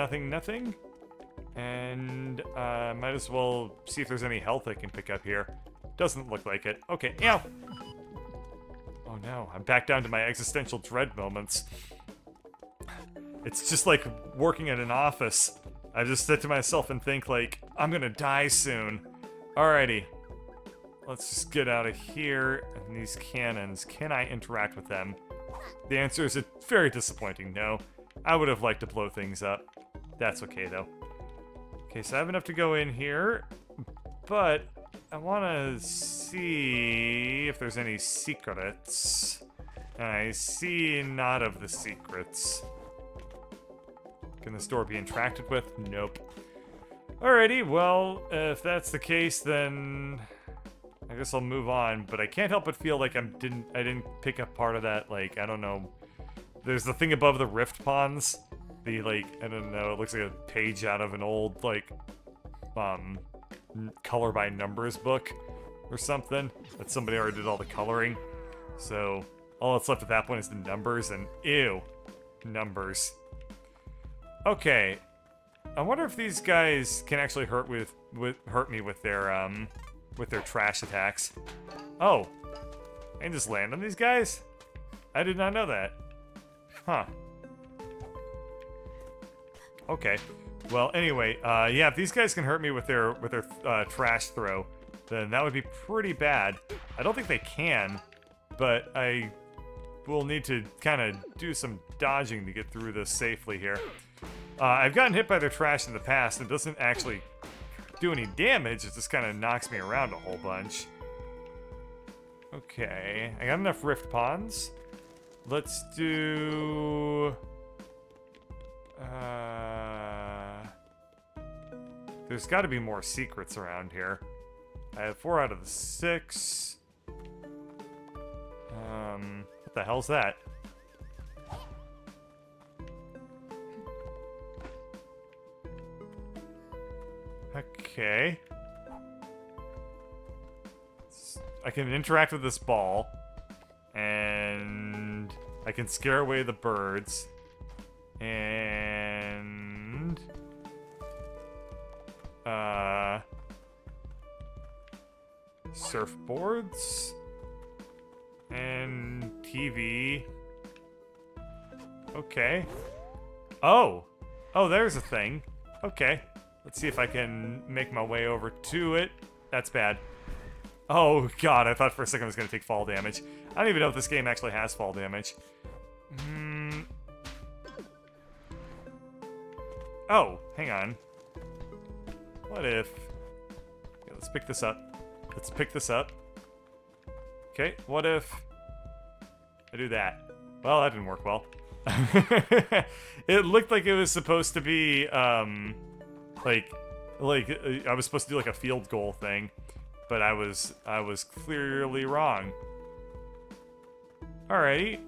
And, might as well see if there's any health I can pick up here. Doesn't look like it. Okay, ow! Oh no, I'm back down to my existential dread moments. It's just like working at an office. I just sit to myself and think like, I'm gonna die soon. Alrighty. Let's just get out of here. And these cannons, can I interact with them? The answer is a very disappointing no. I would have liked to blow things up. That's okay though. Okay, so I have enough to go in here, but I want to see if there's any secrets. And I see not of the secrets. Can the store be interacted with? Nope. Alrighty, well, if that's the case, then I guess I'll move on. But I can't help but feel like I didn't pick up part of that, like, I don't know, there's the thing above the rift ponds. The, like, I don't know, it looks like a page out of an old, like, color by numbers book or something. That somebody already did all the coloring. So, all that's left at that point is the numbers, and ew. Numbers. Okay. I wonder if these guys can actually hurt me with their trash attacks. Oh. I can just land on these guys? I did not know that. Huh. Okay. Well, anyway, yeah, if these guys can hurt me with their trash throw, then that would be pretty bad. I don't think they can, but I will need to kind of do some dodging to get through this safely here. I've gotten hit by their trash in the past, and it doesn't actually do any damage, it just kind of knocks me around a whole bunch. Okay, I got enough rift ponds. Let's do... there's got to be more secrets around here. I have 4 out of the 6. What the hell's that? Okay. I can interact with this ball. And I can scare away the birds. And... surfboards? And TV. Okay. Oh! Oh, there's a thing. Okay. Let's see if I can make my way over to it. That's bad. Oh, God, I thought for a second I was going to take fall damage. I don't even know if this game actually has fall damage. Oh, hang on. What if... Okay, let's pick this up. Let's pick this up. Okay, what if... I do that? Well, that didn't work well. It looked like it was supposed to be, like I was supposed to do like a field goal thing, but I was clearly wrong. Alrighty,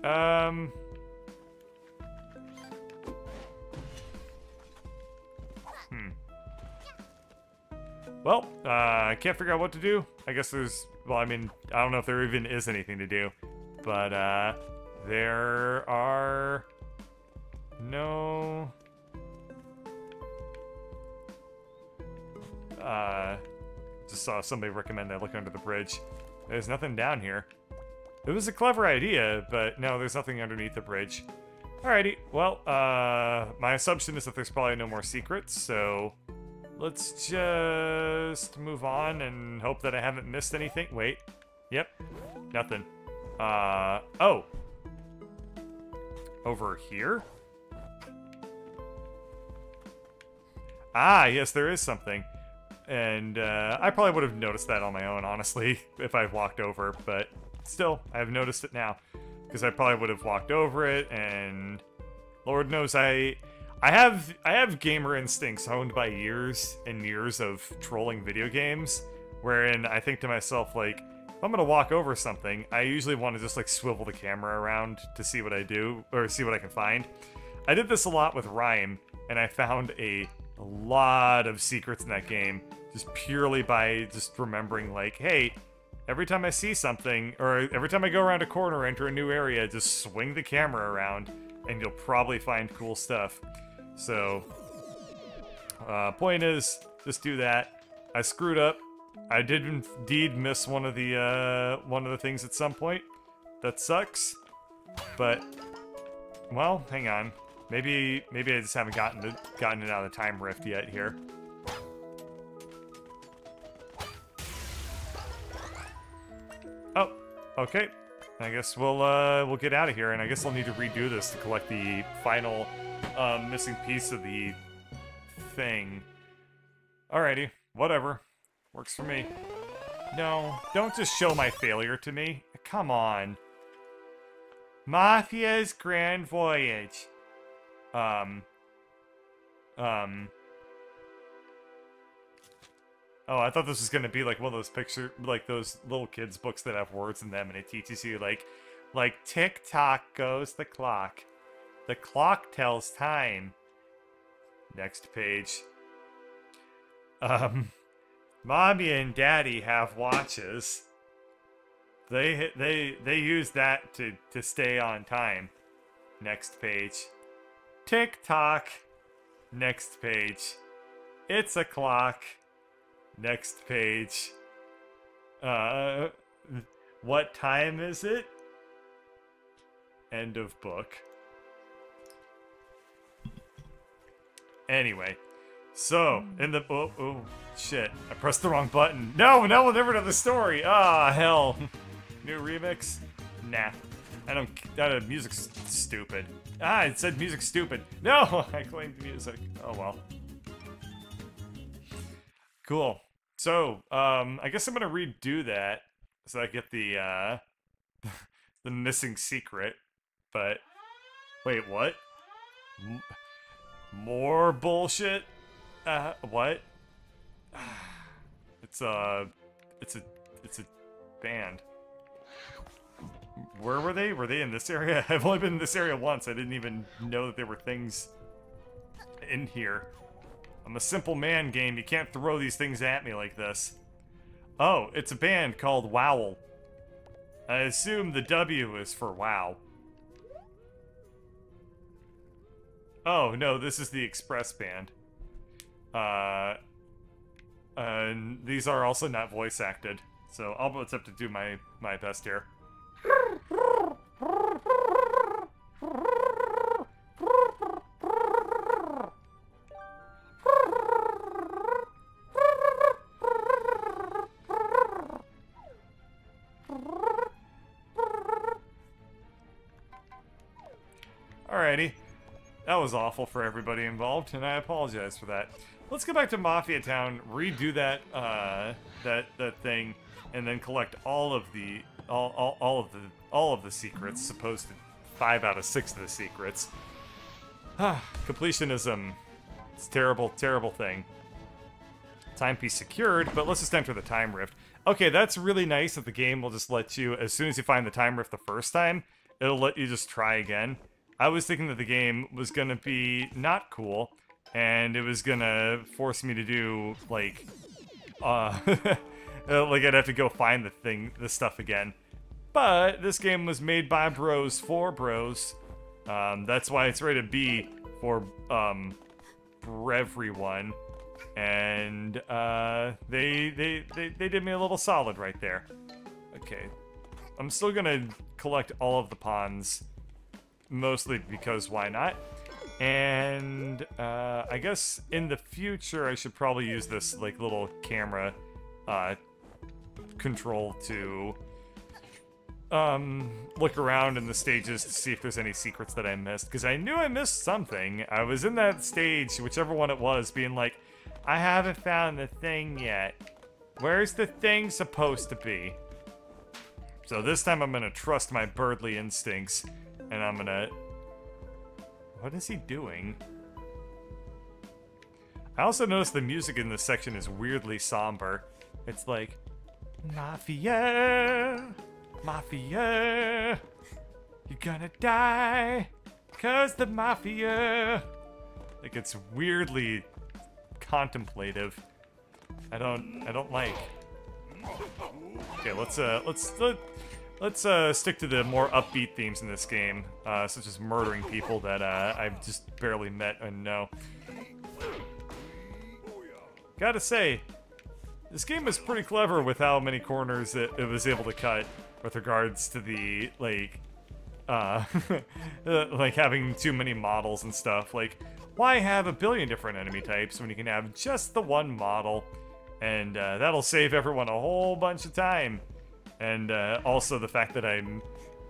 Well, I can't figure out what to do. I guess there's, well, I mean, I don't know if there even is anything to do, but, there are no... just saw somebody recommend I look under the bridge. There's nothing down here. It was a clever idea, but no, there's nothing underneath the bridge. Alrighty, well, my assumption is that there's probably no more secrets, so let's just move on and hope that I haven't missed anything. Wait. Yep. Nothing. Oh. Over here? Ah, yes, there is something. And, I probably would have noticed that on my own, honestly, if I walked over, but still, I've noticed it now. Because I probably would have walked over it, and Lord knows I have gamer instincts honed by years and years of trolling video games, wherein I think to myself, like, if I'm gonna walk over something, I usually want to just, like, swivel the camera around to see what I do, or see what I can find. I did this a lot with Rhyme, and I found a lot of secrets in that game, just purely by just remembering, like, hey, every time I see something, or every time I go around a corner or enter a new area, just swing the camera around, and you'll probably find cool stuff. So, point is, just do that. I screwed up. I did indeed miss one of the things at some point. That sucks. But, well, hang on. Maybe I just haven't gotten it out of the time rift yet here. Oh, okay. I guess we'll get out of here, and I guess I'll need to redo this to collect the final missing piece of the thing. Alrighty, whatever. Works for me. No, don't just show my failure to me. Come on. Mafia's Grand Voyage. Oh, I thought this was gonna be like one of those like those little kids' books that have words in them, and it teaches you like tick-tock goes the clock. The clock tells time. Next page. Mommy and Daddy have watches. They use that to stay on time. Next page. Tick tock. Next page. It's a clock. Next page. What time is it? End of book. Anyway, so in the oh shit, I pressed the wrong button. No, now we'll never know the story. Ah, hell. New remix? Nah, I don't. That music's stupid. Ah, it said music's stupid. No, I claimed music. Oh well. Cool. So, I guess I'm gonna redo that so I get the the missing secret. But wait, what? More bullshit? What? It's a band. Where were they? Were they in this area? I've only been in this area once. I didn't even know that there were things in here. I'm a simple man, game. You can't throw these things at me like this. Oh, it's a band called Wowl. I assume the W is for wow. Oh, no, this is the Express band. And these are also not voice acted. So I'll attempt to do my best here. Alrighty. That was awful for everybody involved, and I apologize for that. Let's go back to Mafia Town, redo that that thing, and then collect all of the secrets. Supposed to 5 out of 6 of the secrets. Completionism. It's a terrible, terrible thing. Timepiece secured, but let's just enter the time rift. Okay, that's really nice that the game will just let you, as soon as you find the time rift the first time, it'll let you just try again. I was thinking that the game was gonna be not cool, and it was gonna force me to do, like, like I'd have to go find the stuff again. But this game was made by bros for bros. That's why it's rated B for everyone. And they did me a little solid right there. Okay, I'm still gonna collect all of the pawns. Mostly because why not? And I guess in the future I should probably use this like little camera control to look around in the stages to see if there's any secrets that I missed, because I knew I missed something. I was in that stage, whichever one it was, being like, I haven't found the thing yet. Where's the thing supposed to be? So this time I'm gonna trust my birdly instincts. And I'm gonna... What is he doing? I also noticed the music in this section is weirdly somber. It's like... Mafia! Mafia! You're gonna die! 'Cause the Mafia! Like, it's weirdly contemplative. I don't like. Okay, let's stick to the more upbeat themes in this game, such as murdering people that I've just barely met and know. Gotta say, this game is pretty clever with how many corners it was able to cut with regards to the, like, like having too many models and stuff. Like, why have a billion different enemy types when you can have just the one model? And that'll save everyone a whole bunch of time. And also the fact that I'm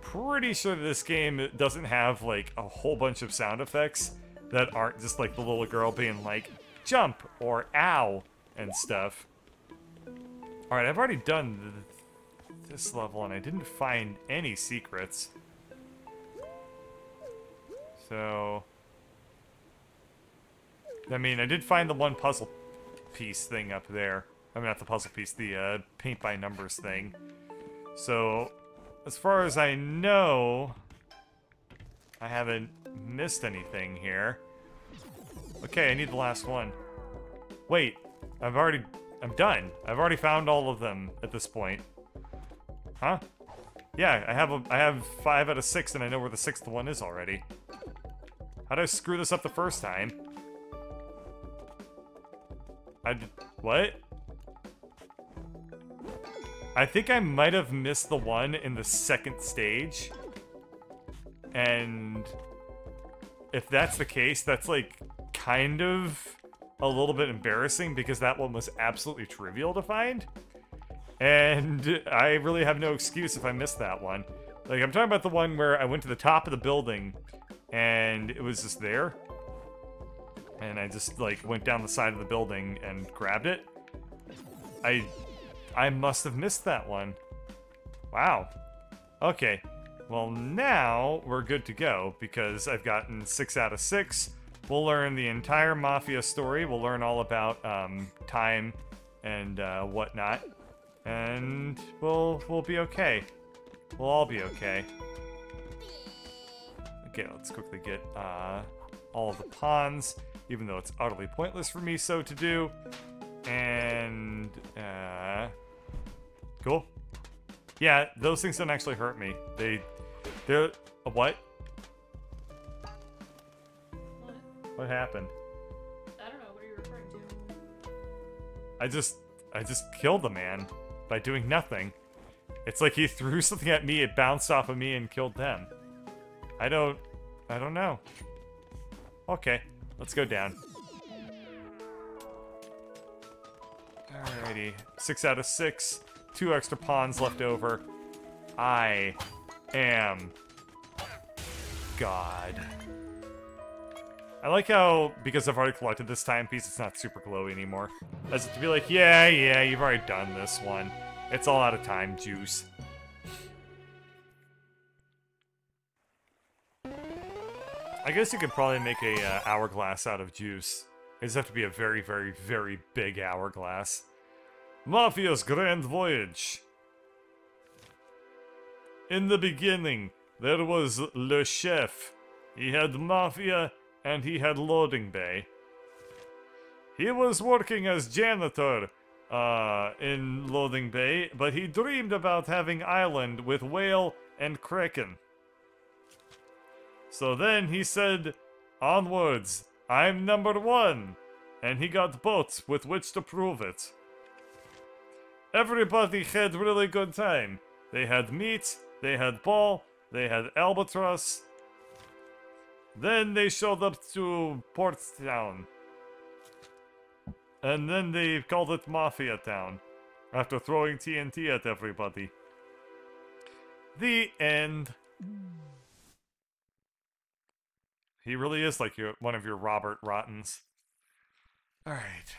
pretty sure that this game doesn't have, like, a whole bunch of sound effects that aren't just, like, the little girl being like, jump, or ow, and stuff. Alright, I've already done this level, and I didn't find any secrets. So... I mean, I did find the one puzzle piece thing up there. I mean, not the puzzle piece, the paint by numbers thing. So, as far as I know, I haven't missed anything here. Okay, I need the last one. Wait, I'm done. I've already found all of them at this point. Huh? Yeah, I have 5 out of 6 and I know where the 6th one is already. How did I screw this up the first time? What? I think I might have missed the one in the 2nd stage. And if that's the case, that's like kind of a little bit embarrassing because that one was absolutely trivial to find. And I really have no excuse if I missed that one. Like, I'm talking about the one where I went to the top of the building and it was just there. And I just, like, went down the side of the building and grabbed it. I must have missed that one. Wow. Okay. Well, now we're good to go because I've gotten 6 out of 6. We'll learn the entire Mafia story. We'll learn all about time and whatnot. And we'll be okay. We'll all be okay. Okay, let's quickly get all of the pawns, even though it's utterly pointless for me so to do. And cool. Yeah, those things don't actually hurt me. They're what? What happened? I don't know. What are you referring to? I just killed the man by doing nothing. It's like he threw something at me, it bounced off of me and killed them. I don't know. Okay, let's go down. Alrighty, 6 out of 6, 2 extra pawns left over. I am God. I like how, because I've already collected this timepiece, it's not super glowy anymore. As if to be like, yeah, you've already done this one. It's all out of time juice. I guess you could probably make a hourglass out of juice. It just have to be a very, very, very big hourglass. Mafia's Grand Voyage. In the beginning, there was Le Chef. He had Mafia, and he had Loading Bay. He was working as janitor in Loading Bay, but he dreamed about having island with whale and kraken. So then he said, onwards, I'm #1, and he got boats with which to prove it. Everybody had really good time. They had meat, they had ball, they had albatross. Then they showed up to Port Town. And then they called it Mafia Town, after throwing TNT at everybody. The end. He really is like one of your Robert Rottens. Alright.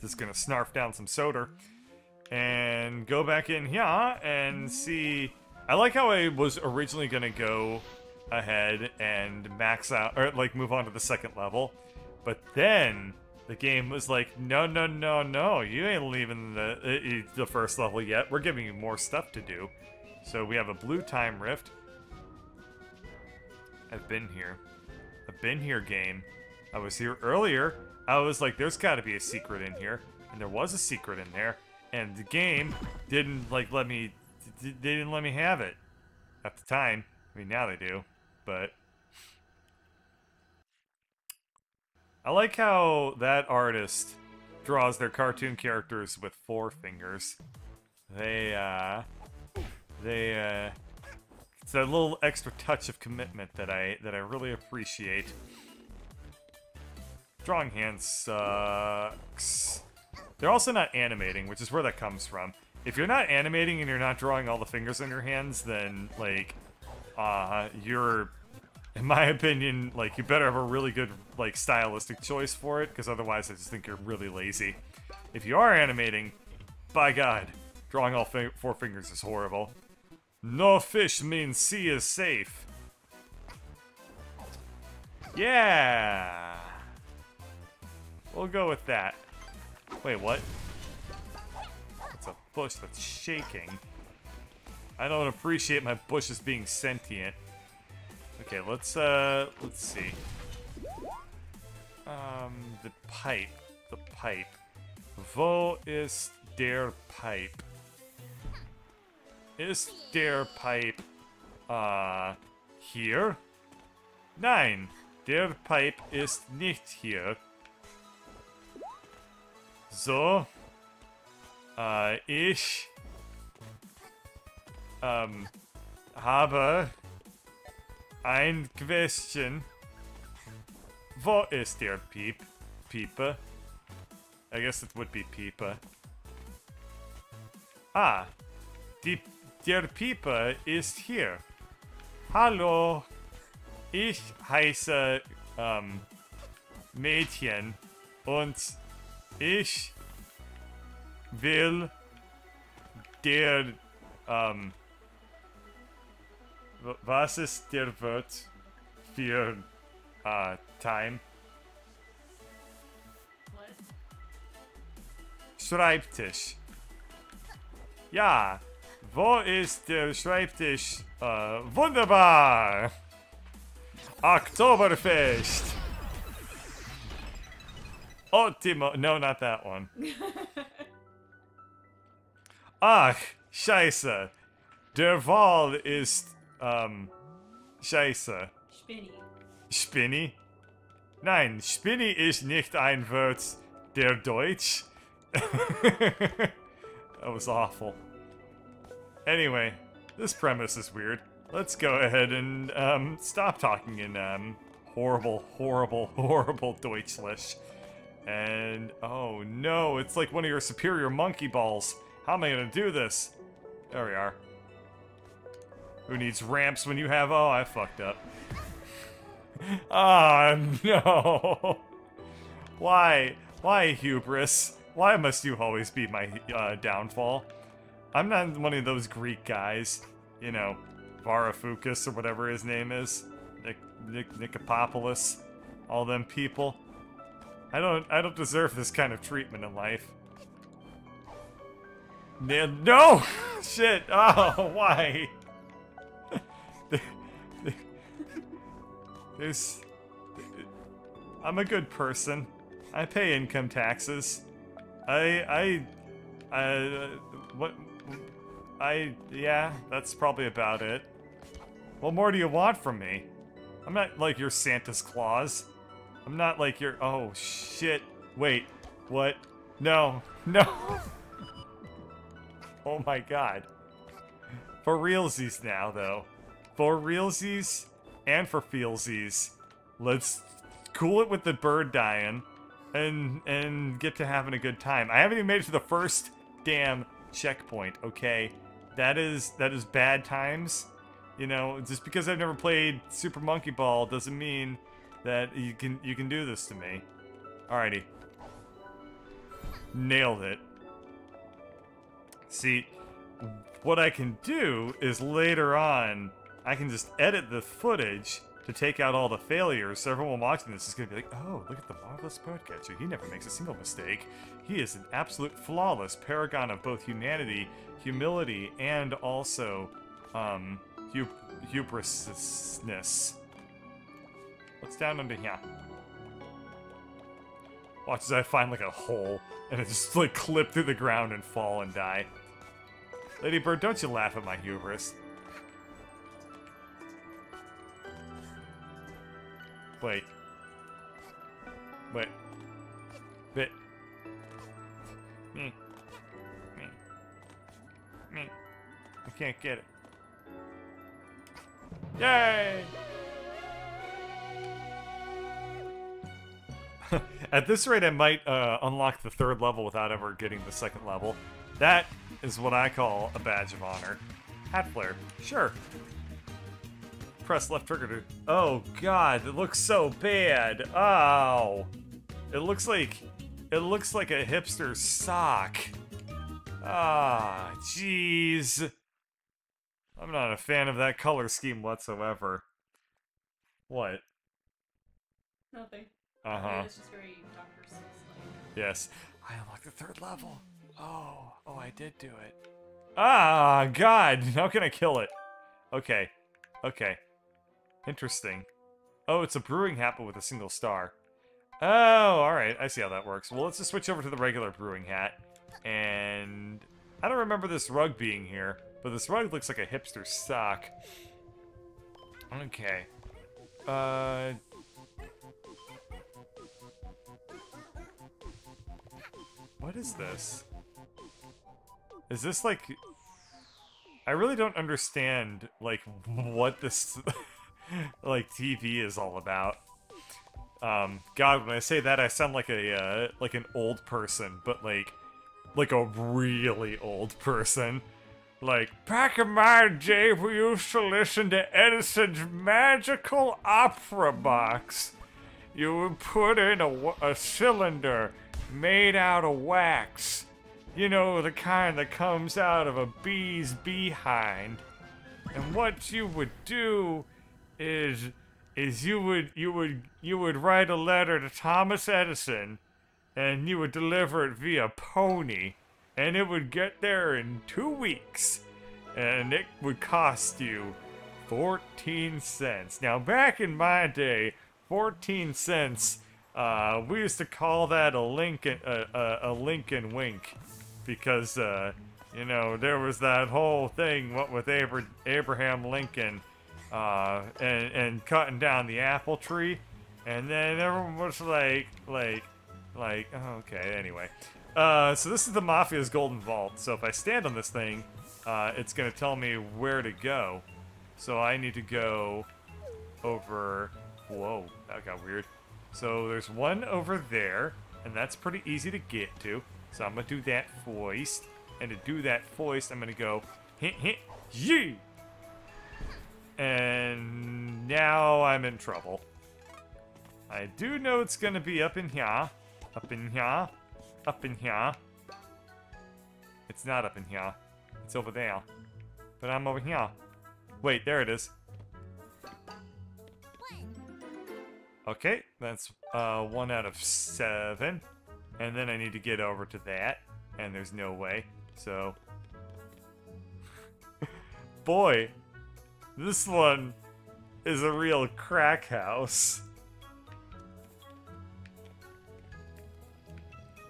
Just gonna snarf down some soda. And go back in here and see... I like how I was originally gonna go ahead and max out, or like move on to the 2nd level. But then the game was like, no, you ain't leaving the 1st level yet. We're giving you more stuff to do. So we have a blue time rift. I've been here. I've been here, game. I was here earlier. I was like, there's gotta be a secret in here. And there was a secret in there. And the game didn't, like, let me... They didn't let me have it. At the time. I mean, now they do. But... I like how that artist draws their cartoon characters with 4 fingers. It's that little extra touch of commitment that I really appreciate. Drawing hands sucks. They're also not animating, which is where that comes from. If you're not animating and you're not drawing all the fingers on your hands, then, like, you're, in my opinion, like, you better have a really good, like, stylistic choice for it, because otherwise I just think you're really lazy. If you are animating, by God, drawing all 4 fingers is horrible. No fish means sea is safe. Yeah! We'll go with that. Wait, what? It's a bush that's shaking. I don't appreciate my bushes being sentient. Okay, let's see. The pipe. The pipe. Wo ist der Pipe? Ist der Pipe, hier? Nein, der Pipe ist nicht hier. So. Ich habe ein Question. Wo ist der Piepe? I guess it would be Piepe. Ah, der Piepe ist hier. Hallo, ich heiße Mädchen und ich will der was ist der Wort für Time? What? Schreibtisch. Ja, wo ist der Schreibtisch? Wunderbar! Oktoberfest! Ottimo. No, not that one. Ach, scheiße. Der Wal ist, scheiße. Spinny. Spinny? Nein, Spinny ist nicht ein Wort der Deutsch. That was awful. Anyway, this premise is weird. Let's go ahead and stop talking in horrible, horrible, horrible Deutschlish. And oh no, it's like one of your superior monkey balls. How am I gonna do this? There we are. Who needs ramps when you have? Oh, I fucked up. Ah, no. Why? Why, hubris? Why must you always be my downfall? I'm not one of those Greek guys. You know, Varoufakis or whatever his name is. Nikopoulos. All them people. I don't deserve this kind of treatment in life. No! Shit! Oh, why? There's... I'm a good person. I pay income taxes. Yeah, that's probably about it. What more do you want from me? I'm not like your Santa's Claus. I'm not like your... Oh, shit. Wait. What? No. No. Oh my god. For realsies now, though. For realsies and for feelsies. Let's cool it with the bird dying and get to having a good time. I haven't even made it to the first damn checkpoint, okay? That is bad times. You know, just because I've never played Super Monkey Ball doesn't mean that you can do this to me. Alrighty. Nailed it. See, what I can do is later on, I can just edit the footage to take out all the failures, so everyone watching this is going to be like, oh, look at the marvelous birdcatcher. He never makes a single mistake. He is an absolute flawless paragon of both humanity, humility, and also, hubrisness. What's down under here? Watch as I find, like, a hole, and it just, like, clip through the ground and fall and die. Ladybird, don't you laugh at my hubris. Wait. Wait. Bit. Me. Me. Me. I can't get it. Yay! At this rate, I might unlock the 3rd level without ever getting the 2nd level. That is what I call a badge of honor. Hat flare. Sure. Press left trigger to... Oh god, it looks so bad. Oh. It looks like a hipster sock. Ah, jeez. I'm not a fan of that color scheme whatsoever. What? Nothing. Uh-huh. It's just very Dr. Seuss-like. Yes. I unlocked the 3rd level. Oh, I did do it. Ah, God. How can I kill it? Okay. Okay. Interesting. Oh, it's a brewing hat, but with a single star. Oh, alright. I see how that works. Well, let's just switch over to the regular brewing hat. And I don't remember this rug being here, but this rug looks like a hipster sock. Okay. What is this? Is this like... I really don't understand, like, what this, like, TV is all about. God, when I say that, I sound like a, like an old person, but, like a really old person. Like, back in my day, we used to listen to Edison's magical opera box. You would put in a cylinder made out of wax. You know, the kind that comes out of a bee's behind. And what you would do is you would write a letter to Thomas Edison, and you would deliver it via pony, and it would get there in 2 weeks, and it would cost you 14 cents. Now, back in my day, 14 cents, we used to call that a Lincoln wink. Because, you know, there was that whole thing, what with Abraham Lincoln, and cutting down the apple tree, and then everyone was like, oh, okay, anyway. So this is the Mafia's Golden Vault, so if I stand on this thing, it's gonna tell me where to go. So I need to go over, whoa, that got weird. So there's one over there, and that's pretty easy to get to. So I'm gonna do that first, and to do that first, I'm gonna go hint hint yee. And now I'm in trouble. I do know it's gonna be up in here, up in here, up in here. It's not up in here. It's over there. But I'm over here. Wait, there it is. Okay, that's 1 out of 7. And then I need to get over to that, and there's no way, so... Boy, this one is a real crack house.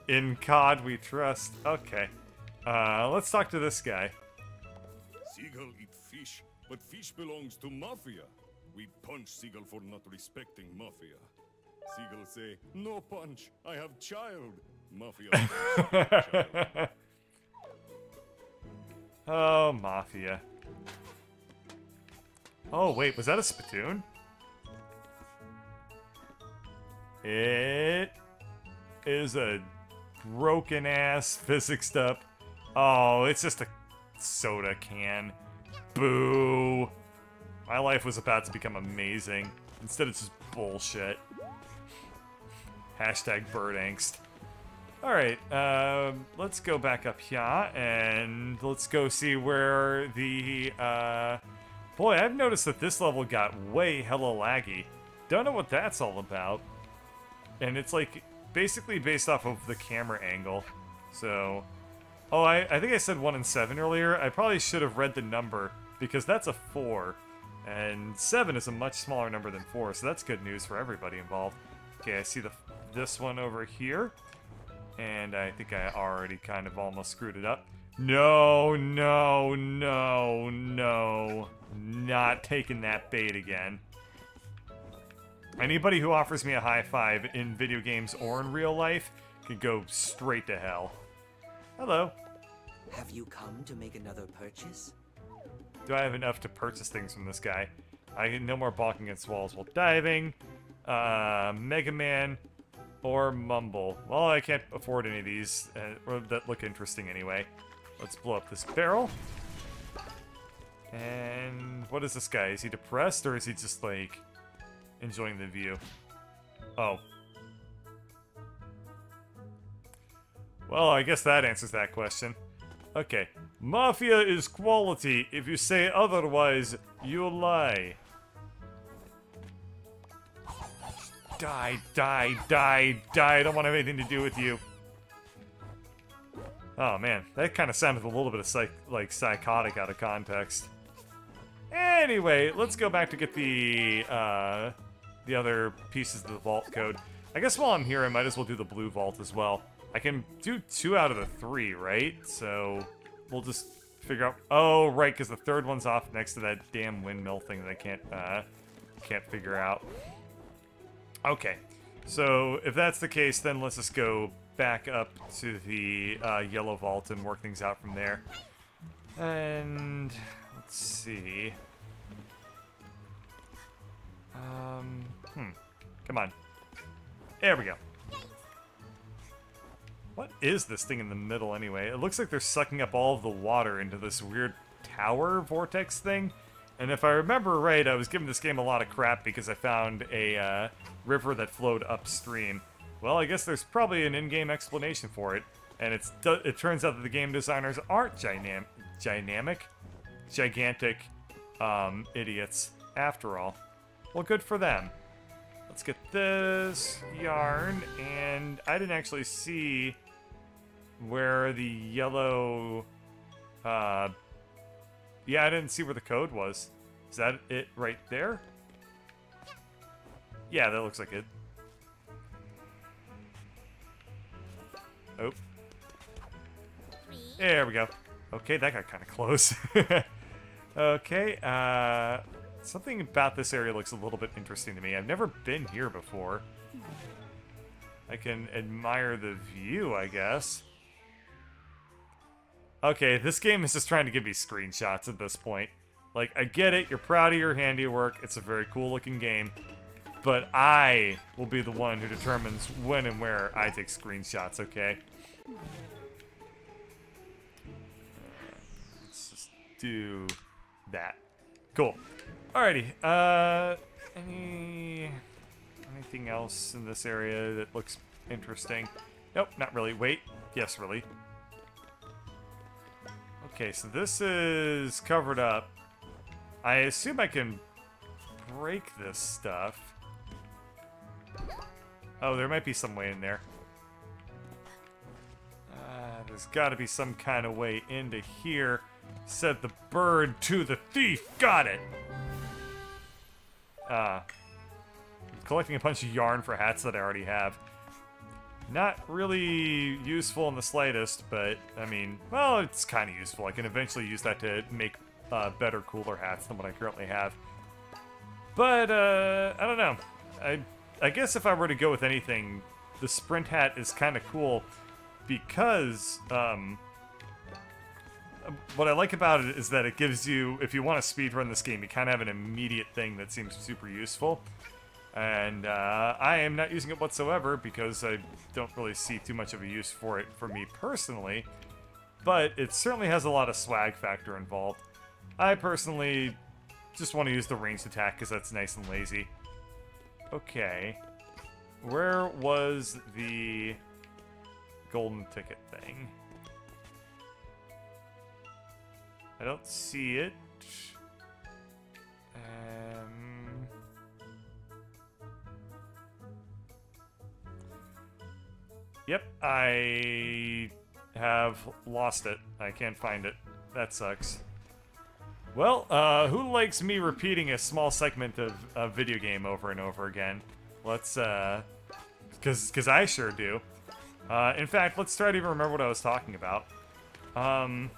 In COD we trust. Okay, let's talk to this guy. Seagull eat fish, but fish belongs to Mafia. We punch Seagull for not respecting Mafia. Seagull say, no punch, I have child. Mafia. Child. Oh, Mafia. Oh, wait, was that a spittoon? It is a broken-ass physicsed up. Oh, it's just a soda can. Boo. My life was about to become amazing. Instead, it's just bullshit. Hashtag bird angst. Alright, let's go back up here, and let's go see where the, Boy, I've noticed that this level got way hella laggy. Don't know what that's all about. And it's, like, basically based off of the camera angle. So... Oh, I think I said 1 and 7 earlier. I probably should have read the number, because that's a 4. And 7 is a much smaller number than 4, so that's good news for everybody involved. Okay, I see this one over here. And I think I already kind of almost screwed it up. No, no, no, no. Not taking that bait again. Anybody who offers me a high five in video games or in real life can go straight to hell. Hello. Have you come to make another purchase? Do I have enough to purchase things from this guy? No more balking against walls while diving. Mega Man. Or Mumble. Well, I can't afford any of these that look interesting anyway. Let's blow up this barrel. And what is this guy? Is he depressed or is he just like enjoying the view? Oh. Well, I guess that answers that question. Okay. Mafia is quality. If you say otherwise, you lie. Die, die, die, die. I don't want to have anything to do with you. Oh man, that kind of sounded a little bit of like psychotic out of context. Anyway, let's go back to get the other pieces of the vault code. I guess while I'm here, I might as well do the blue vault as well. I can do 2 out of the 3, right? So we'll just figure out. Oh, right, because the third one's off next to that damn windmill thing that I can't figure out. Okay, so if that's the case, then let's just go back up to the yellow vault and work things out from there. And let's see. Come on. There we go. What is this thing in the middle anyway? It looks like they're sucking up all of the water into this weird tower vortex thing. And if I remember right, I was giving this game a lot of crap because I found a river that flowed upstream. Well, I guess there's probably an in-game explanation for it. And it turns out that the game designers aren't gigantic idiots after all. Well, good for them. Let's get this yarn, and I didn't actually see where the yellow, yeah, I didn't see where the code was. Is that it right there? Yeah, that looks like it. Oh. There we go. Okay, that got kind of close. Okay, something about this area looks a little bit interesting to me. I've never been here before. I can admire the view, I guess. Okay, this game is just trying to give me screenshots at this point. Like, I get it, you're proud of your handiwork, it's a very cool looking game, but I will be the one who determines when and where I take screenshots, okay? Let's just do that. Cool. Alrighty, anything else in this area that looks interesting? Nope, not really. Wait, yes, really. Okay, so this is covered up. I assume I can break this stuff. Oh, there might be some way in there. There's gotta be some kind of way into here. Said the bird to the thief. Got it! Collecting a bunch of yarn for hats that I already have. Not really useful in the slightest, but, I mean, well, it's kind of useful. I can eventually use that to make better, cooler hats than what I currently have. But, I don't know. I guess if I were to go with anything, the sprint hat is kind of cool because, what I like about it is that it gives you, if you want to speedrun this game, you kind of have an immediate thing that seems super useful. And I am not using it whatsoever because I don't really see too much of a use for it for me personally. But it certainly has a lot of swag factor involved. I personally just want to use the ranged attack because that's nice and lazy. Okay. Where was the golden ticket thing? I don't see it. Yep, I have lost it. I can't find it. That sucks. Well, who likes me repeating a small segment of a video game over and over again? Let's, because I sure do. In fact, let's try to even remember what I was talking about. Oh,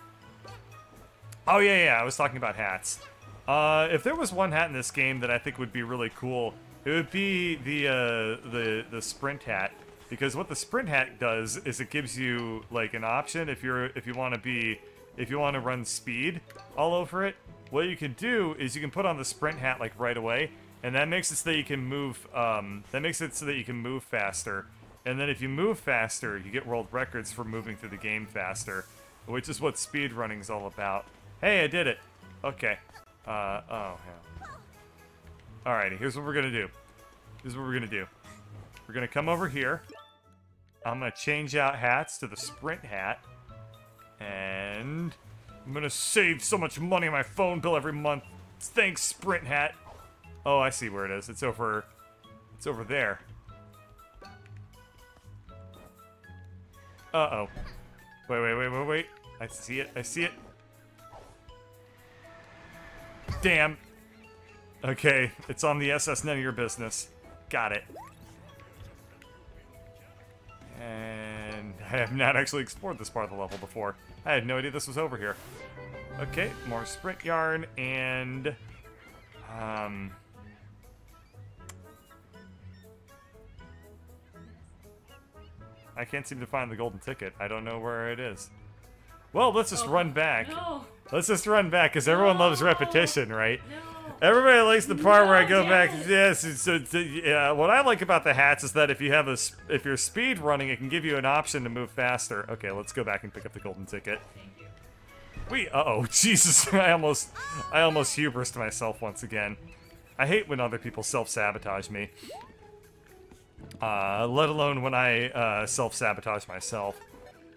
yeah, I was talking about hats. If there was one hat in this game that I think would be really cool, it would be the sprint hat. Because what the sprint hat does is it gives you like an option if you want to run speed all over it. What you can do is you can put on the sprint hat like right away, and that makes it so that you can move. Faster. And then if you move faster, you get world records for moving through the game faster, which is what speed running is all about. Hey, I did it. Okay. Oh hell. Alrighty, here's what we're gonna do. We're gonna come over here. I'm gonna change out hats to the sprint hat. And I'm gonna save so much money on my phone bill every month. Thanks, sprint hat. Oh, I see where it is. It's over there. Uh-oh. Wait. I see it. I see it. Damn. Okay, it's on the SS, none of your business. Got it. And I have not actually explored this part of the level before. I had no idea this was over here. Okay, more sprint yarn and... I can't seem to find the golden ticket. I don't know where it is. Well, let's just run back. No. Let's just run back, because everyone loves repetition, right? No. Everybody likes the part where I go damn back. it. Yes, yeah. What I like about the hats is that if you have if you're speed running, it can give you an option to move faster. Okay, let's go back and pick up the golden ticket. Thank you. Uh-oh, Jesus! I almost hubrised myself once again. I hate when other people self-sabotage me. Let alone when I self-sabotage myself.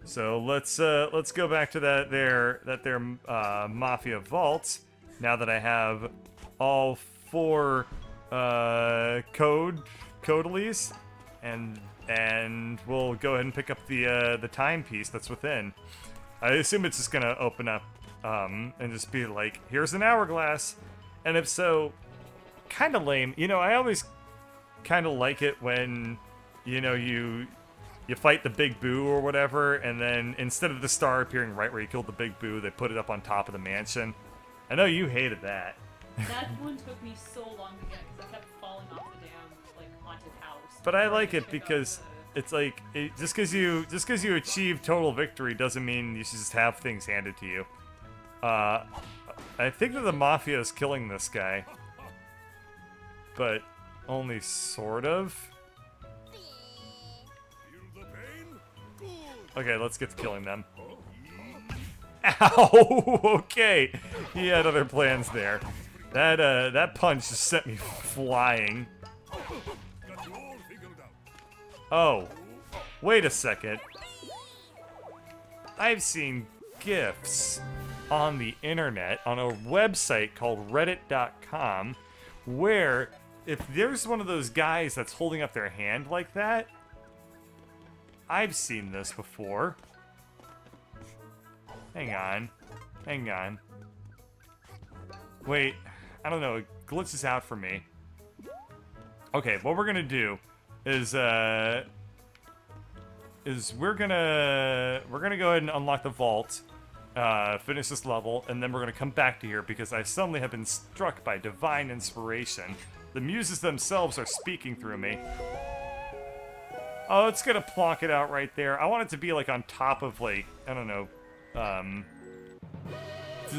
So let's go back to that Mafia vault. Now that I have all 4 codalies, and we'll go ahead and pick up the timepiece that's within. I assume it's just gonna open up and just be like, here's an hourglass, and if so, kind of lame. You know, I always kind of like it when, you know, you fight the Big Boo or whatever, and then instead of the star appearing right where you killed the Big Boo, they put it up on top of the mansion. I know you hated that. That one took me so long to get because I kept falling off the damn like haunted house. But I like Trying to it pick up because it's like just because you achieve total victory doesn't mean you should just have things handed to you. I think that the Mafia is killing this guy, but only sort of. Feel the pain? Good. Okay, let's get to killing them. Ow! Okay, he had other plans there. That punch just sent me flying. Got you all figured out. Oh, wait a second. I've seen GIFs on the internet on a website called reddit.com where if there's one of those guys that's holding up their hand like that, I've seen this before. Hang on. Wait, I don't know, it glitches out for me. Okay, what we're gonna do is we're gonna go ahead and unlock the vault, finish this level, and then we're gonna come back to here because I suddenly have been struck by divine inspiration. The muses themselves are speaking through me. Oh, it's gonna plonk it out right there. I want it to be like on top of, like, I don't know,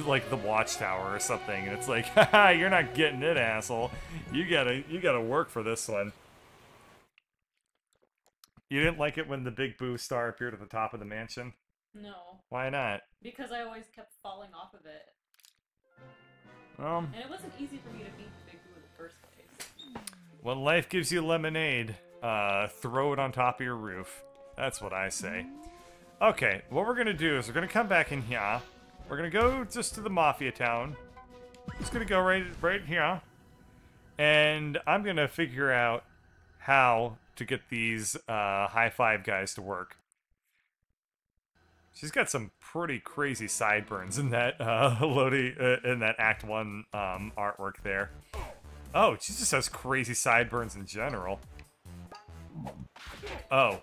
like the watchtower or something, and it's like, haha, you're not getting it, asshole. You gotta work for this one. You didn't like it when the Big Boo star appeared at the top of the mansion? No, Why not? because I always kept falling off of it, Well, and it wasn't easy for me to beat the Big Boo in the first place. when life gives you lemonade, throw it on top of your roof. That's what I say. Okay, what we're gonna do is we're gonna come back in here. We're gonna go just to the Mafia town. Just gonna go right here. And I'm gonna figure out how to get these high five guys to work. She's got some pretty crazy sideburns in that Lodi in that Act 1 artwork there. Oh, she just has crazy sideburns in general. Oh,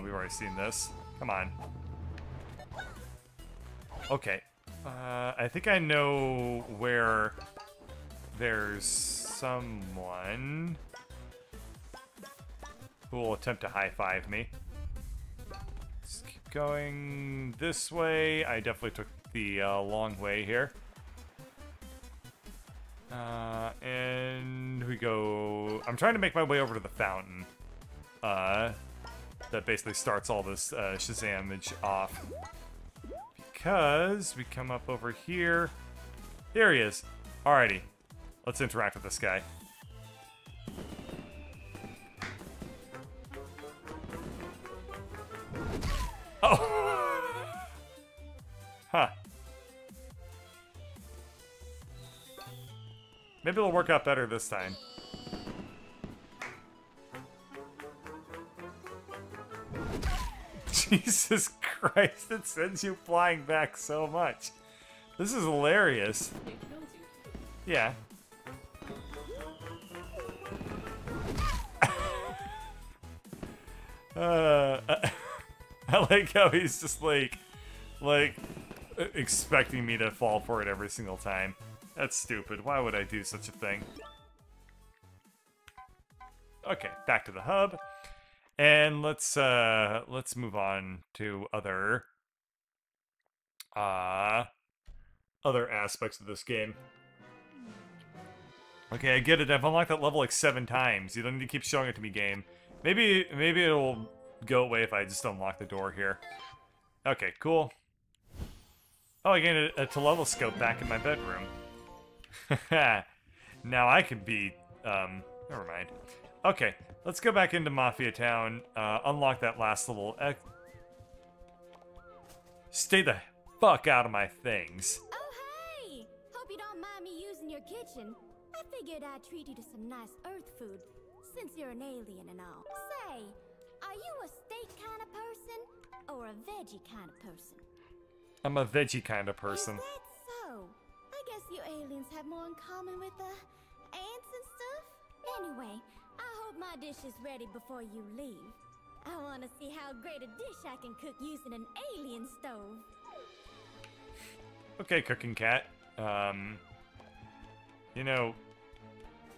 we've already seen this. Come on. Okay. I think I know where there's someone who will attempt to high-five me. Let's keep going this way. I definitely took the long way here. And we go... I'm trying to make my way over to the fountain. That basically starts all this Shazamage off. Because we come up over here. There he is. Alrighty. Let's interact with this guy. Oh! Huh. Maybe it'll work out better this time. Jesus Christ, it sends you flying back so much. This is hilarious. It kills you. Yeah. I like how he's just like expecting me to fall for it every single time. That's stupid. Why would I do such a thing? Okay, back to the hub. And let's move on to other aspects of this game. Okay, I get it. I've unlocked that level like 7 times. You don't need to keep showing it to me, game. Maybe it'll go away if I just unlock the door here. Okay, cool. Oh, I gained a telescope back in my bedroom. Now I can be, never mind. Okay, let's go back into Mafia Town, unlock that last little stay the fuck out of my things. Oh, hey! Hope you don't mind me using your kitchen. I figured I'd treat you to some nice Earth food, since you're an alien and all. Say, are you a steak kind of person, or a veggie kind of person? I'm a veggie kind of person. Is that so? I guess you aliens have more in common with the ants and stuff. Anyway, I hope my dish is ready before you leave. I want to see how great a dish I can cook using an alien stove. Okay, Cooking Cat. You know,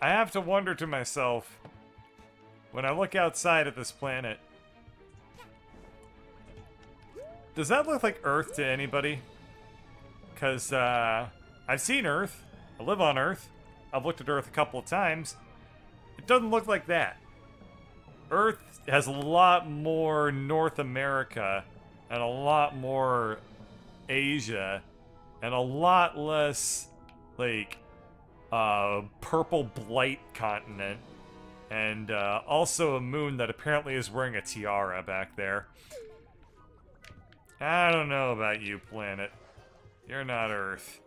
I have to wonder to myself, when I look outside at this planet, does that look like Earth to anybody? Because, I've seen Earth. I live on Earth. I've looked at Earth a couple of times. It doesn't look like that. Earth has a lot more North America and a lot more Asia and a lot less, like, purple blight continent. And, also a moon that apparently is wearing a tiara back there. I don't know about you, planet. You're not Earth.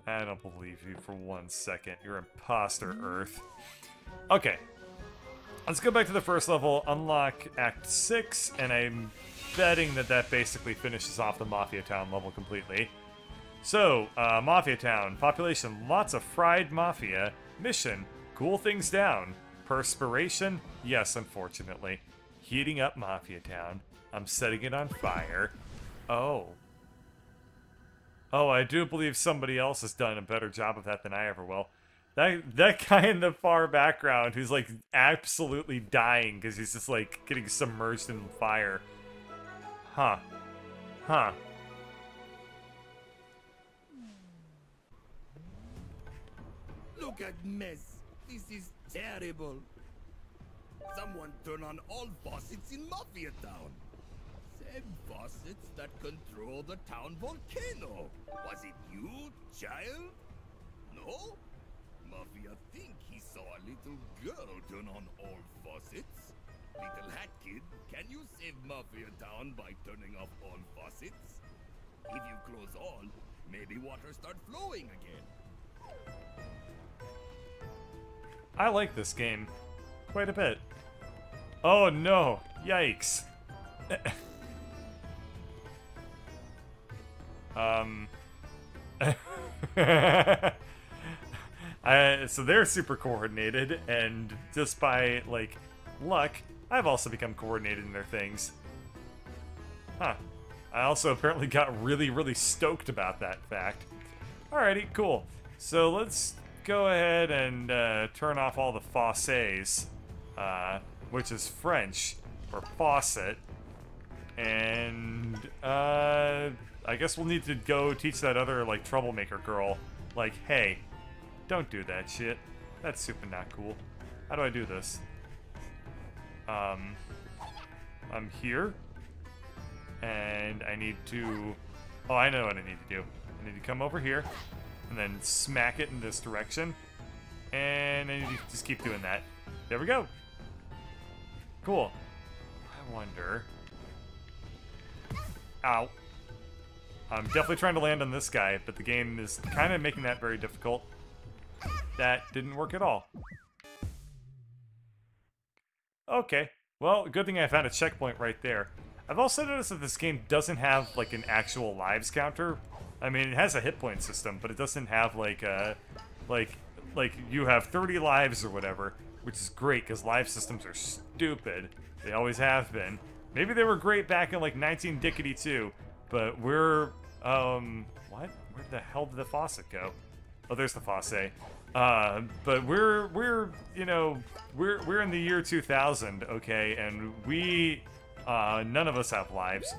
I don't believe you for 1 second. You're imposter Earth. Okay. Let's go back to the first level, unlock Act 6, and I'm betting that that basically finishes off the Mafia Town level completely. So, Mafia Town. Population, lots of fried mafia. Mission, cool things down. Perspiration? Yes, unfortunately. Heating up Mafia Town. I'm setting it on fire. Oh. Oh, I do believe somebody else has done a better job of that than I ever will. That guy in the far background who's like absolutely dying because he's just like getting submerged in fire. Huh. Huh. Look at mess. This is terrible. Someone turn on all faucets in Mafia Town. Same faucets that control the town volcano. Was it you, child? No? Mafia think he saw a little girl turn on all faucets. Little hat kid, can you save Mafia Town by turning off all faucets? If you close all, maybe water start flowing again. I like this game quite a bit. Oh no! Yikes. So they're super coordinated, and just by, like, luck, I've also become coordinated in their things. Huh. I also apparently got really, really stoked about that fact. Alrighty, cool. So let's go ahead and turn off all the faucets, which is French for faucet. And I guess we'll need to go teach that other, like, troublemaker girl, like, hey, don't do that shit. That's super not cool. How do I do this? I'm here, and I need to... Oh, I know what I need to do. I need to come over here, and then smack it in this direction, and I need to just keep doing that. There we go. Cool. I wonder... Ow. I'm definitely trying to land on this guy, but the game is kind of making that very difficult. That didn't work at all. Okay. Well, good thing I found a checkpoint right there. I've also noticed that this game doesn't have, like, an actual lives counter. I mean, it has a hit point system, but it doesn't have, like, like you have 30 lives or whatever, which is great, because live systems are stupid. They always have been. Maybe they were great back in, like, 19-dickety-2, but we're, what? Where the hell did the faucet go? Oh, there's the faucet. But we're you know, we're in the year 2000, okay, and we, none of us have lives.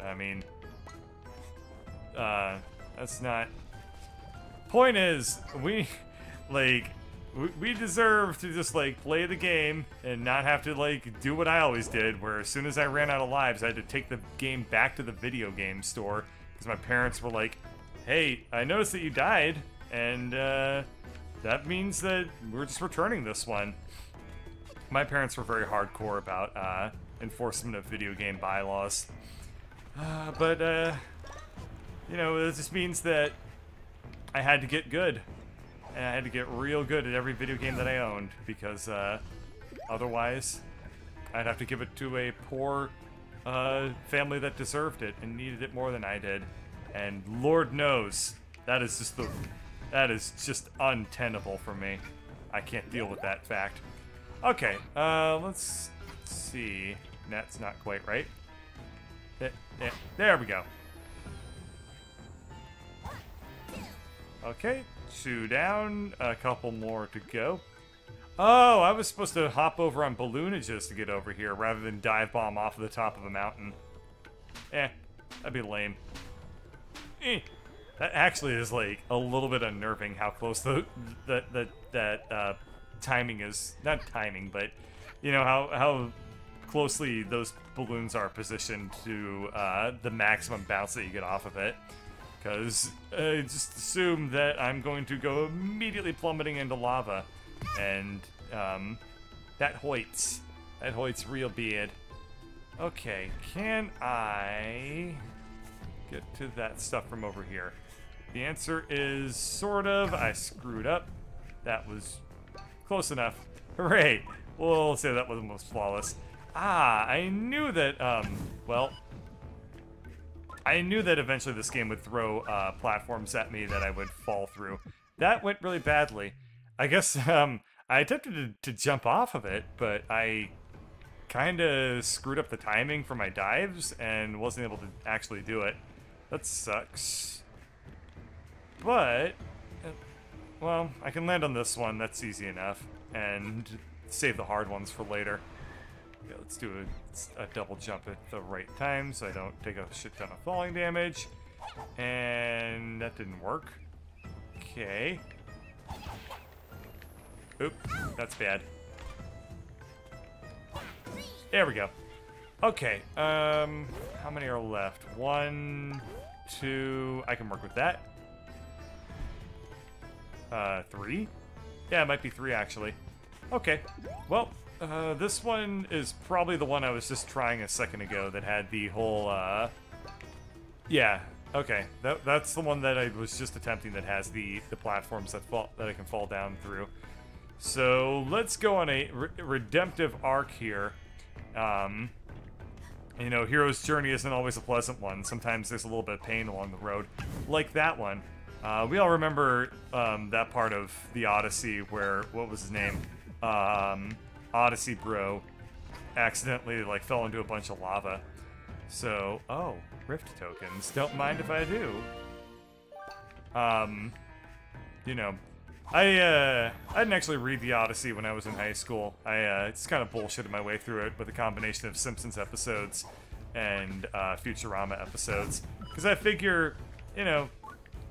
I mean, that's not... Point is, we deserve to just, like, play the game and not have to, like, do what I always did, where as soon as I ran out of lives, I had to take the game back to the video game store, because my parents were like, hey, I noticed that you died, and, that means that we're just returning this one. My parents were very hardcore about, enforcement of video game bylaws. But, you know, it just means that I had to get good. And I had to get real good at every video game that I owned, because, otherwise, I'd have to give it to a poor, family that deserved it and needed it more than I did. And Lord knows, that is just untenable for me. I can't deal with that fact. Okay, let's see. That's not quite right. There we go. Okay, 2 down, a couple more to go. Oh, I was supposed to hop over on balloonages to get over here rather than dive bomb off of the top of a mountain. That'd be lame. That actually is, like, a little bit unnerving how close that timing is. Not timing, but, you know, how closely those balloons are positioned to the maximum bounce that you get off of it. Because just assume that I'm going to go immediately plummeting into lava. And that hoits. That hoits real bad. Okay, can I get to that stuff from over here? The answer is sort of. I screwed up. That was close enough. Hooray! We'll say that was almost flawless. I knew that, well, I knew that eventually this game would throw platforms at me that I would fall through. That went really badly. I guess I attempted to jump off of it, but I kind of screwed up the timing for my dives and wasn't able to actually do it. That sucks. But, well, I can land on this one. That's easy enough. And save the hard ones for later. Okay, let's do a double jump at the right time so I don't take a shit ton of falling damage. And that didn't work. Okay. Oop, that's bad. There we go. Okay, how many are left? 1, 2, I can work with that. 3? Yeah, it might be 3 actually. Okay, well, this one is probably the one I was just trying a second ago that had the whole, yeah, okay. That's the one that I was just attempting that has the platforms that I can fall down through. So, let's go on a redemptive arc here. You know, hero's journey isn't always a pleasant one. Sometimes there's a little bit of pain along the road. Like that one. We all remember, that part of the Odyssey where, what was his name? Odyssey Bro accidentally, like, fell into a bunch of lava. So, oh, rift tokens. Don't mind if I do. You know, I didn't actually read the Odyssey when I was in high school. I just kind of bullshitted my way through it with a combination of Simpsons episodes and Futurama episodes. Because I figure, you know,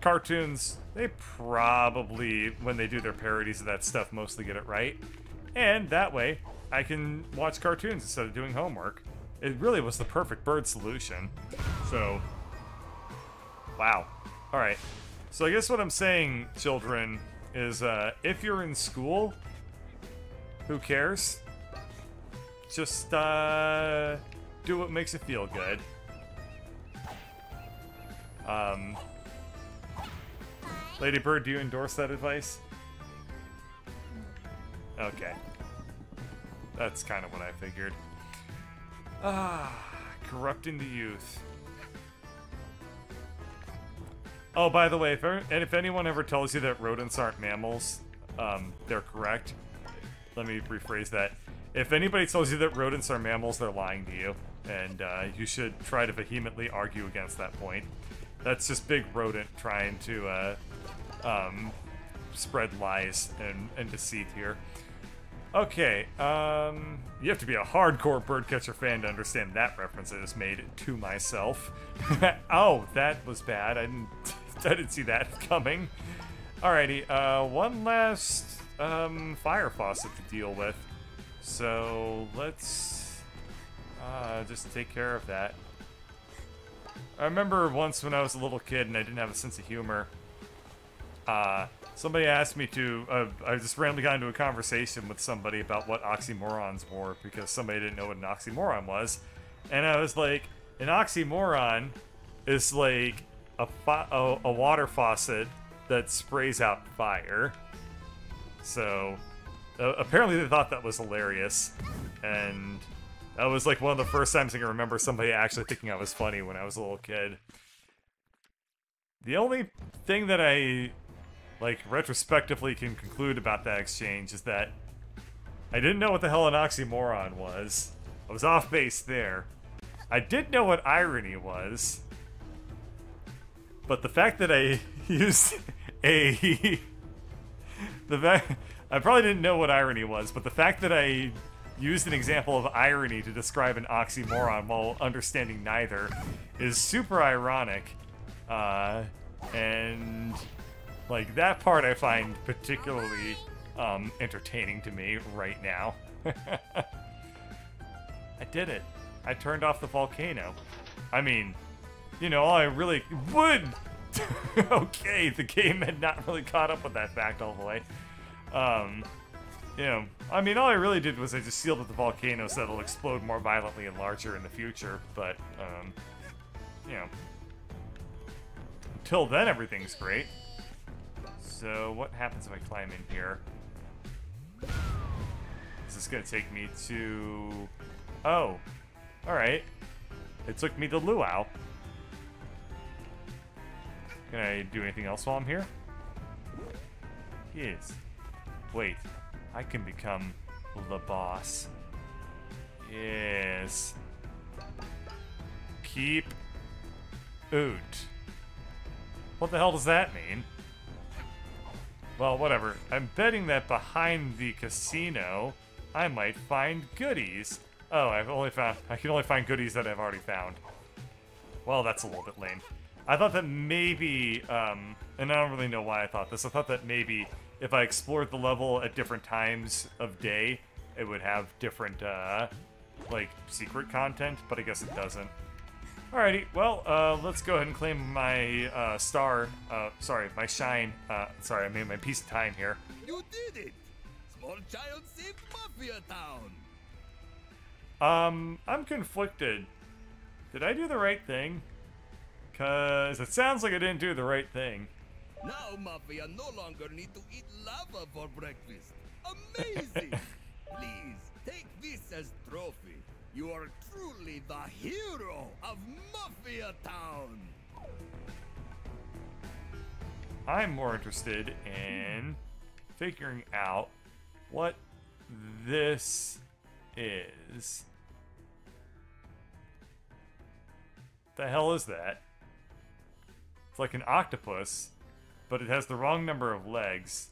cartoons, they probably, when they do their parodies of that stuff, mostly get it right. And that way, I can watch cartoons instead of doing homework. It really was the perfect bird solution. So, wow. Alright. So I guess what I'm saying, children, is if you're in school, who cares? Just do what makes you feel good. Lady Bird, do you endorse that advice? Okay. That's kind of what I figured. Corrupting the youth. Oh, by the way, if anyone ever tells you that rodents aren't mammals, they're correct. Let me rephrase that. If anybody tells you that rodents are mammals, they're lying to you. And you should try to vehemently argue against that point. That's just big rodent trying to spread lies and deceit here. Okay, you have to be a hardcore Birdcatcher fan to understand that reference I just made to myself. Oh, that was bad. I didn't see that coming. Alrighty, one last fire faucet to deal with. So let's just take care of that. I remember once when I was a little kid and I didn't have a sense of humor. Somebody asked me to, I just randomly got into a conversation with somebody about what oxymorons were because somebody didn't know what an oxymoron was. And I was like, an oxymoron is like a water faucet that sprays out fire. So, apparently they thought that was hilarious. And that was like one of the first times I can remember somebody actually thinking I was funny when I was a little kid. The only thing that I like retrospectively can conclude about that exchange is that I didn't know what the hell an oxymoron was. I was off base there. I did know what irony was, but the fact that I used I probably didn't know what irony was, but the fact that I used an example of irony to describe an oxymoron while understanding neither is super ironic, and like, that part I find particularly entertaining to me right now. I did it. I turned off the volcano. I mean, you know, all I really would... Okay, the game had not really caught up with that fact all the way. You know, I mean, all I really did was I just sealed up the volcano so that it'll explode more violently and larger in the future, but, you know. Until then, everything's great. So, what happens if I climb in here? Is this gonna take me to... Oh. Alright. It took me to Luau. Can I do anything else while I'm here? Yes. Wait. I can become the boss. Yes. Keep Oot. What the hell does that mean? Well, whatever. I'm betting that behind the casino, I might find goodies. Oh, I can only find goodies that I've already found. Well, that's a little bit lame. I thought that maybe, and I don't really know why I thought this, I thought that maybe if I explored the level at different times of day, it would have different, like, secret content, but I guess it doesn't. Alrighty, well, let's go ahead and claim my, sorry, my shine, sorry, I made my piece of time here. You did it! Small child saved Mafia Town! I'm conflicted. Did I do the right thing? Cause it sounds like I didn't do the right thing. Now Mafia no longer need to eat lava for breakfast. Amazing! Please, take this as trophy. You are truly the hero of Mafia Town! I'm more interested in figuring out what this is. The hell is that? It's like an octopus, but it has the wrong number of legs.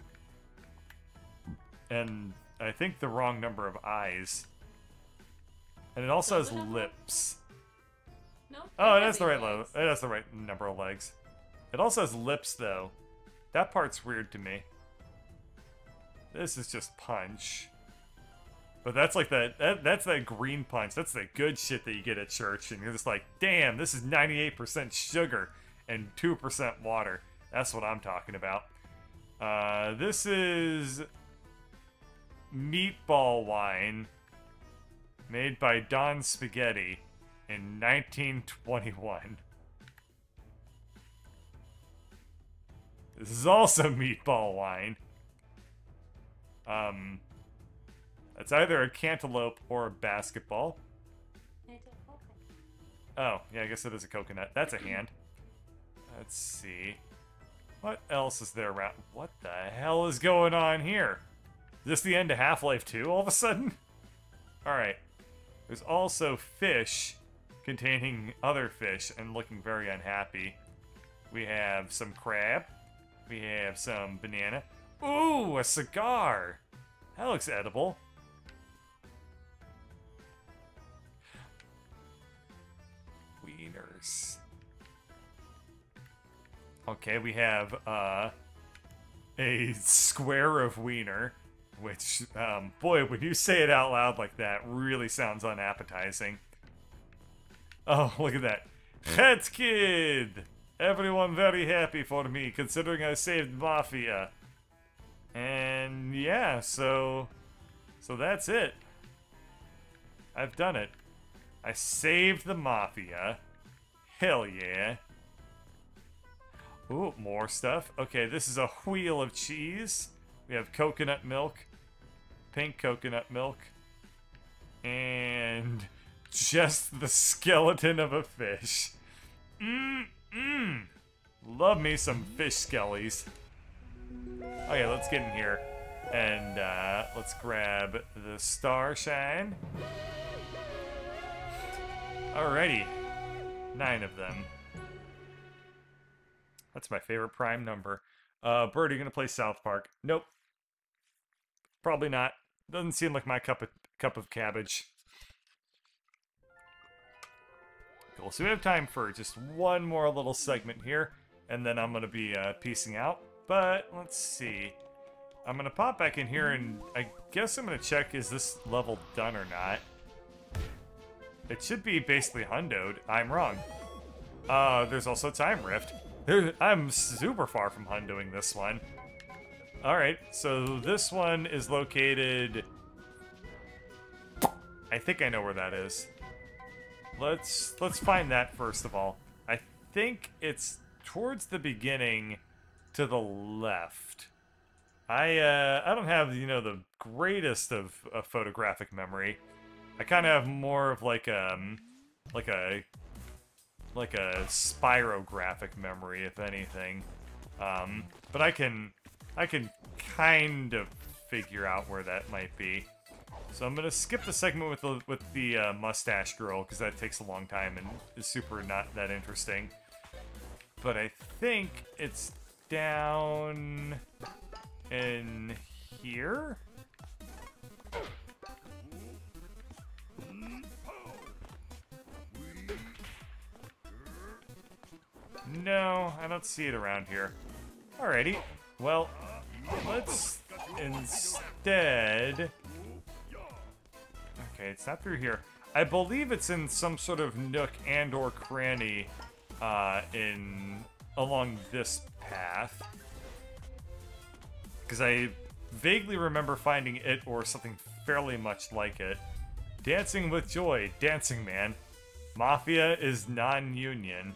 And I think the wrong number of eyes. And it also has lips. No? Oh, it has the right it has the right number of legs. It also has lips though. That part's weird to me. This is just punch. But that's like that's that green punch. That's the good shit that you get at church, and you're just like, damn, this is 98% sugar and 2% water. That's what I'm talking about. This is meatball wine made by Don Spaghetti in 1921. This is also meatball wine. It's either a cantaloupe or a basketball. Oh, yeah, I guess it is a coconut. That's a hand. Let's see. What else is there around? What the hell is going on here? Is this the end of Half-Life 2 all of a sudden? Alright. There's also fish containing other fish and looking very unhappy. We have some crab. We have some banana. Ooh, a cigar! That looks edible. Wieners. Okay, we have a square of wiener, which, boy, when you say it out loud like that, really sounds unappetizing. Oh, look at that. Het Kid! Everyone very happy for me, considering I saved Mafia. And yeah, so that's it. I've done it. I saved the Mafia. Hell yeah. Ooh, more stuff. Okay, this is a wheel of cheese. We have coconut milk, pink coconut milk, and just the skeleton of a fish. Love me some fish skellies. Okay, let's get in here. And let's grab the Star Shine. Alrighty. 9 of them. That's my favorite prime number. Bird, are you gonna play South Park? Nope. Probably not. Doesn't seem like my cup of cabbage. Cool. So we have time for just one more little segment here, and then I'm gonna be peacing out. But let's see. I'm gonna pop back in here, and I guess I'm gonna check, is this level done or not? It should be basically hundoed. I'm wrong. There's also Time Rift. I'm super far from hundoing this one. Alright, so this one is located... I think I know where that is. Let's find that first of all. I think it's towards the beginning to the left. I don't have, you know, the greatest of photographic memory. I kind of have more of like a spirographic memory, if anything. But I can kind of figure out where that might be. So I'm gonna skip the segment with the mustache girl, because that takes a long time and is super not that interesting. But I think it's down in here. No, I don't see it around here. Alrighty, well, let's instead... Okay, it's not through here. I believe it's in some sort of nook and or cranny along this path. Because I vaguely remember finding it or something fairly much like it. Dancing with Joy, Dancing Man. Mafia is non-union.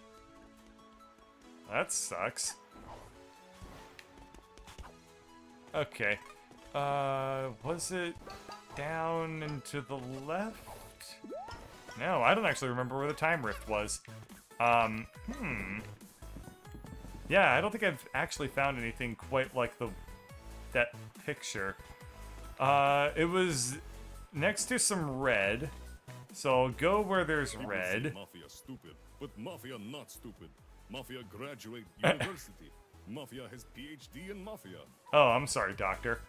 That sucks. Okay. Was it down and to the left? No, I don't actually remember where the Time Rift was. Yeah, I don't think I've actually found anything quite like that picture. It was next to some red. So I'll go where there's red. Mafia stupid, but Mafia not stupid. Mafia graduate university. Mafia has PhD in Mafia. Oh, I'm sorry, Doctor.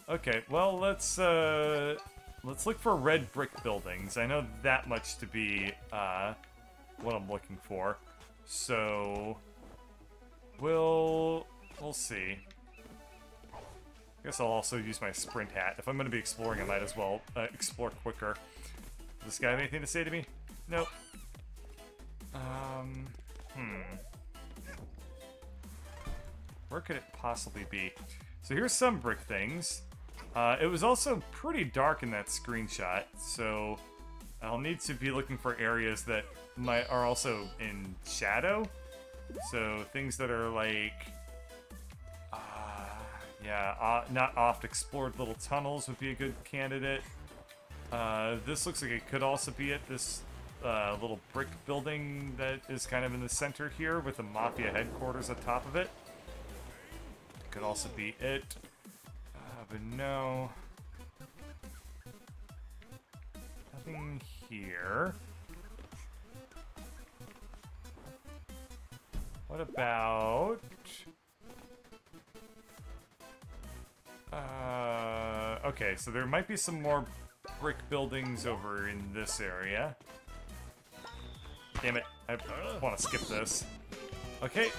Okay, well, let's look for red brick buildings. I know that much to be what I'm looking for. So we'll see. I guess I'll also use my sprint hat. If I'm going to be exploring, I might as well explore quicker. Does this guy have anything to say to me? Nope. Where could it possibly be? So here's some brick things. It was also pretty dark in that screenshot, so I'll need to be looking for areas that are also in shadow. So things that are like, not oft explored little tunnels would be a good candidate. This looks like it could also be at this little brick building that is kind of in the center here with the Mafia headquarters on top of it. Could also be it. But no. Nothing here. What about... okay, so there might be some more brick buildings over in this area. Damn it, I want to skip this. Okay,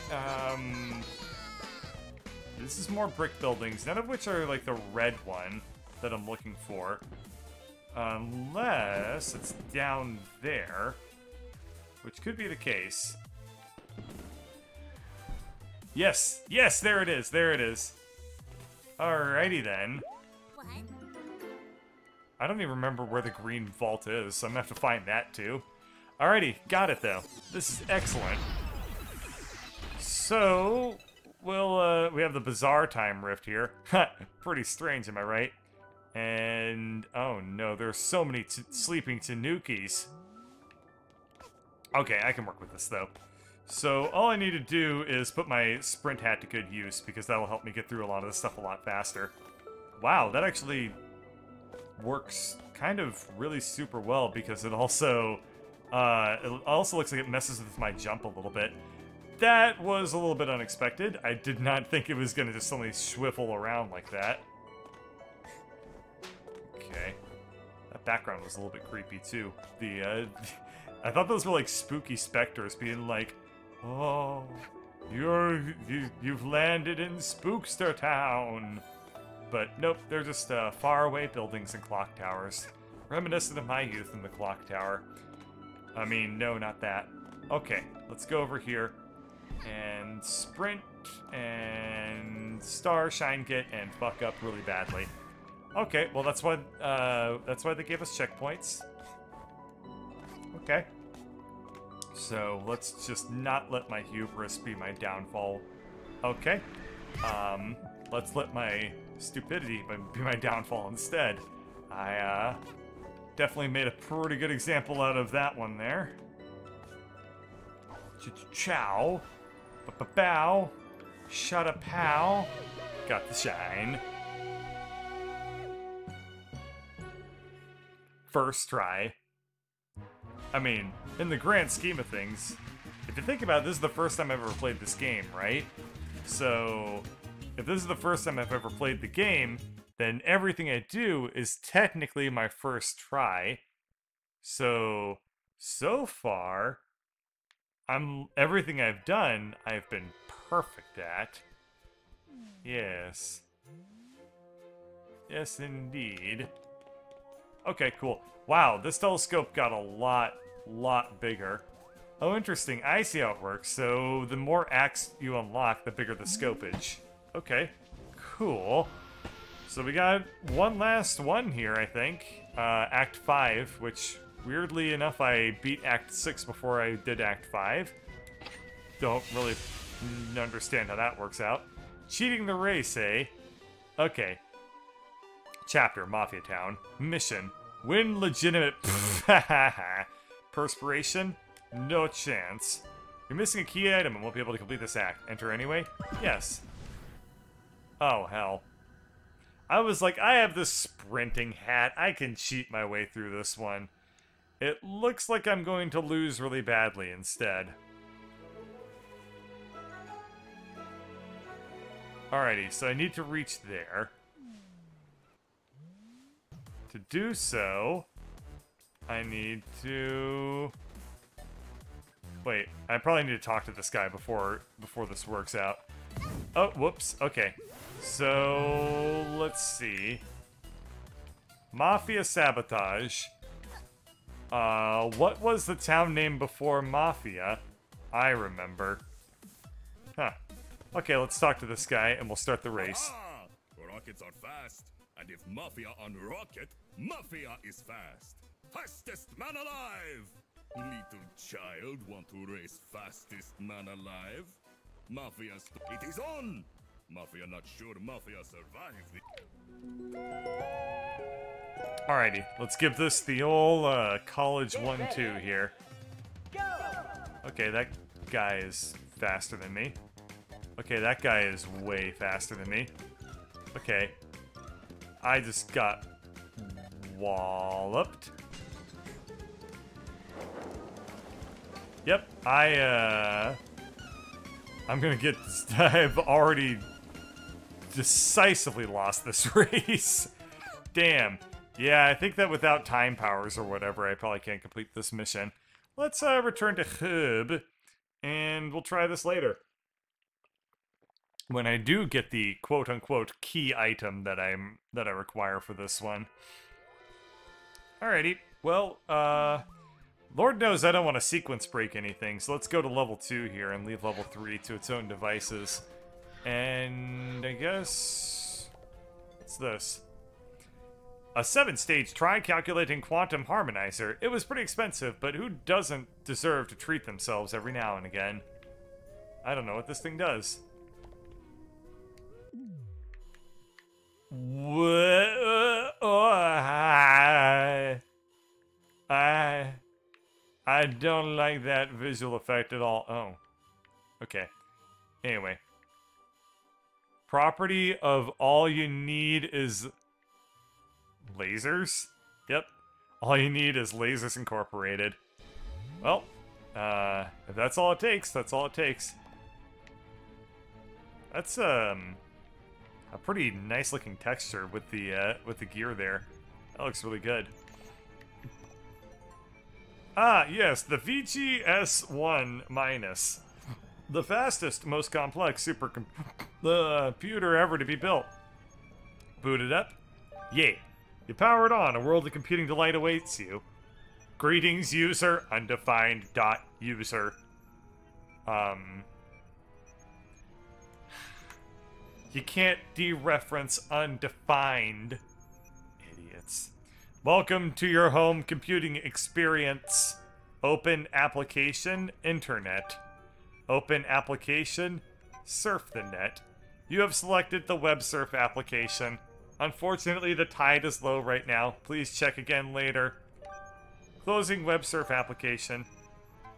this is more brick buildings, none of which are like the red one that I'm looking for. Unless it's down there, which could be the case. Yes, yes, there it is, there it is. Alrighty then. What? I don't even remember where the green vault is, so I'm gonna have to find that too. Alrighty, got it though. This is excellent. So, we have the Bizarre Time Rift here. Pretty strange, am I right? And, oh no, there's so many sleeping Tanukis. Okay, I can work with this though. So, all I need to do is put my sprint hat to good use, because that'll help me get through a lot of this stuff a lot faster. Wow, that actually works kind of really super well, because it also looks like it messes with my jump a little bit. That was a little bit unexpected. I did not think it was going to just suddenly swivel around like that. Okay. That background was a little bit creepy, too. I thought those were like spooky specters being like, oh, you've landed in Spookster Town. But nope, they're just faraway buildings and clock towers. Reminiscent of my youth in the clock tower. I mean, no, not that. Okay, let's go over here and sprint and star, shine, get, and fuck up really badly. Okay, well that's why they gave us checkpoints. Okay. So let's just not let my hubris be my downfall. Okay. Let's let my stupidity be my downfall instead. I definitely made a pretty good example out of that one there. Chow. Bow. Shut up, pow. Got the shine. First try. I mean, in the grand scheme of things, if you think about it, this is the first time I've ever played this game, right? So, if this is the first time I've ever played the game, then everything I do is technically my first try. So far, everything I've done, I've been perfect at. Yes. Yes, indeed. Okay, cool. Wow, this telescope got a lot bigger. Oh, interesting. I see how it works. So the more acts you unlock, the bigger the scopage. Okay, cool. So we got one last one here, I think. Act 5, which, weirdly enough, I beat Act 6 before I did Act 5. Don't really understand how that works out. Cheating the race, eh? Okay. Chapter, Mafia Town. Mission. Win legitimate... Perspiration? No chance. You're missing a key item and won't be able to complete this act. Enter anyway? Yes. Oh, hell. I was like, I have this sprinting hat. I can cheat my way through this one. It looks like I'm going to lose really badly instead. Alrighty, so I need to reach there. To do so, I need to... Wait, I probably need to talk to this guy before this works out. Oh, whoops. Okay. So, let's see. Mafia Sabotage. What was the town name before Mafia? I remember. Huh. Okay, let's talk to this guy and we'll start the race. Ah, rockets are fast. And if Mafia on rocket, Mafia is fast. Fastest man alive! Little child want to race fastest man alive? Mafia, it is on! Mafia not sure Mafia survived. Alrighty, let's give this the old college 1-2 here. Okay, that guy is faster than me. Okay, that guy is way faster than me. Okay. I just got walloped. Yep, I'm gonna get... I've already decisively lost this race. Damn. Yeah, I think that without time powers or whatever, I probably can't complete this mission. Let's return to Hub, and we'll try this later. When I do get the quote-unquote key item that I require for this one. Alrighty, well, Lord knows I don't want to sequence break anything, so let's go to level 2 here and leave level 3 to its own devices. And I guess... what's this? A 7-stage tri-calculating quantum harmonizer. It was pretty expensive, but who doesn't deserve to treat themselves every now and again? I don't know what this thing does. I don't like that visual effect at all. Oh. Okay. Anyway. Property of all you need is... lasers? Yep. All you need is Lasers Incorporated. Well, if that's all it takes, that's all it takes. That's, a pretty nice looking texture with the gear there. That looks really good. Ah, yes, the VGS1 minus. The fastest, most complex supercomputer ever to be built. Boot it up. Yay. You power it on. A world of computing delight awaits you. Greetings, user. Undefined dot user. You can't dereference undefined. Idiots. Welcome to your home computing experience. Open application, internet. Open application, surf the net. You have selected the web surf application. Unfortunately, the tide is low right now. Please check again later. Closing web surf application.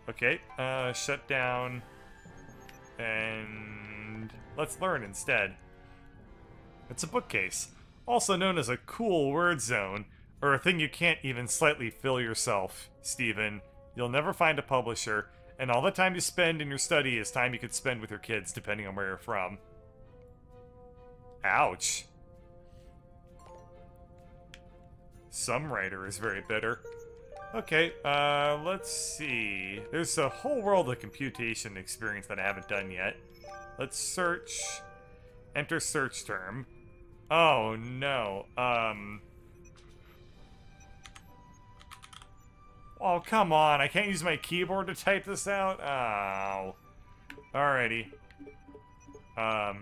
Okay, shut down. And let's learn instead. It's a bookcase, also known as a cool word zone, or a thing you can't even slightly fill yourself, Steven. You'll never find a publisher, and all the time you spend in your study is time you could spend with your kids, depending on where you're from. Ouch. Some writer is very bitter. Okay, let's see. There's a whole world of computation experience that I haven't done yet. Let's search. Enter search term. Oh, no. Oh, come on. I can't use my keyboard to type this out? Oh. Alrighty. Aw.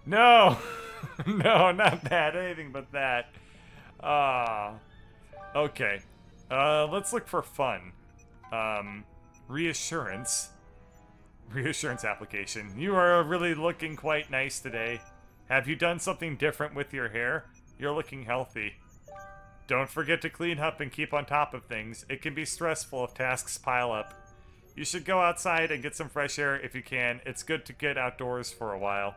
No! No, not that. Anything but that. Okay. Let's look for fun. Reassurance. Reassurance application. You are really looking quite nice today. Have you done something different with your hair? You're looking healthy. Don't forget to clean up and keep on top of things. It can be stressful if tasks pile up. You should go outside and get some fresh air if you can. It's good to get outdoors for a while.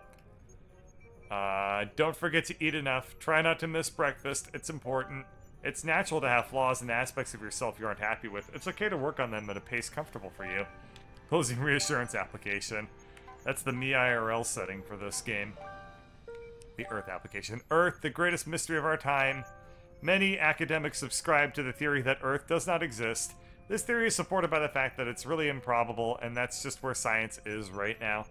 Don't forget to eat enough. Try not to miss breakfast. It's important. It's natural to have flaws and aspects of yourself you aren't happy with. It's okay to work on them at a pace comfortable for you. Closing reassurance application. That's the me IRL setting for this game. The Earth application. Earth, the greatest mystery of our time. Many academics subscribe to the theory that Earth does not exist. This theory is supported by the fact that it's really improbable, and that's just where science is right now.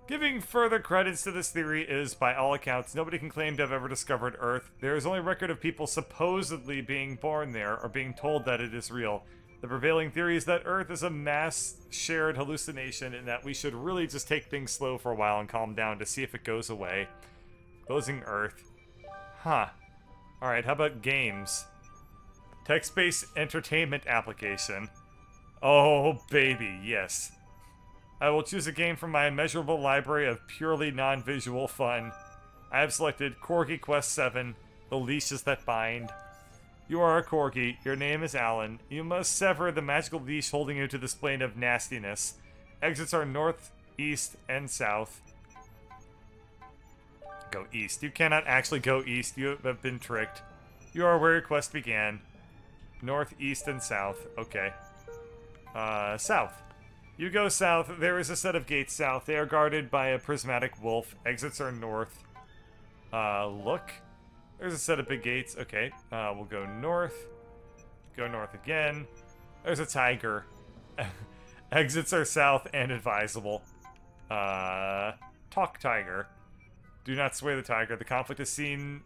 Giving further credits to this theory is, by all accounts, nobody can claim to have ever discovered Earth. There is only record of people supposedly being born there or being told that it is real. The prevailing theory is that Earth is a mass shared hallucination and that we should really just take things slow for a while and calm down to see if it goes away. Closing Earth. Huh. Alright, how about games? Text-based entertainment application. Oh, baby, yes. I will choose a game from my immeasurable library of purely non-visual fun. I have selected Corgi Quest 7, The Leashes That Bind. You are a Corgi. Your name is Alan. You must sever the magical leash holding you to this plane of nastiness. Exits are north, east, and south. Go east. You cannot actually go east. You have been tricked. You are where your quest began. North, east, and south. Okay. South. You go south. There is a set of gates south. They are guarded by a prismatic wolf. Exits are north. Look. There's a set of big gates. Okay. We'll go north. Go north again. There's a tiger. Exits are south and advisable. Talk tiger. Do not sway the tiger. The conflict has seen...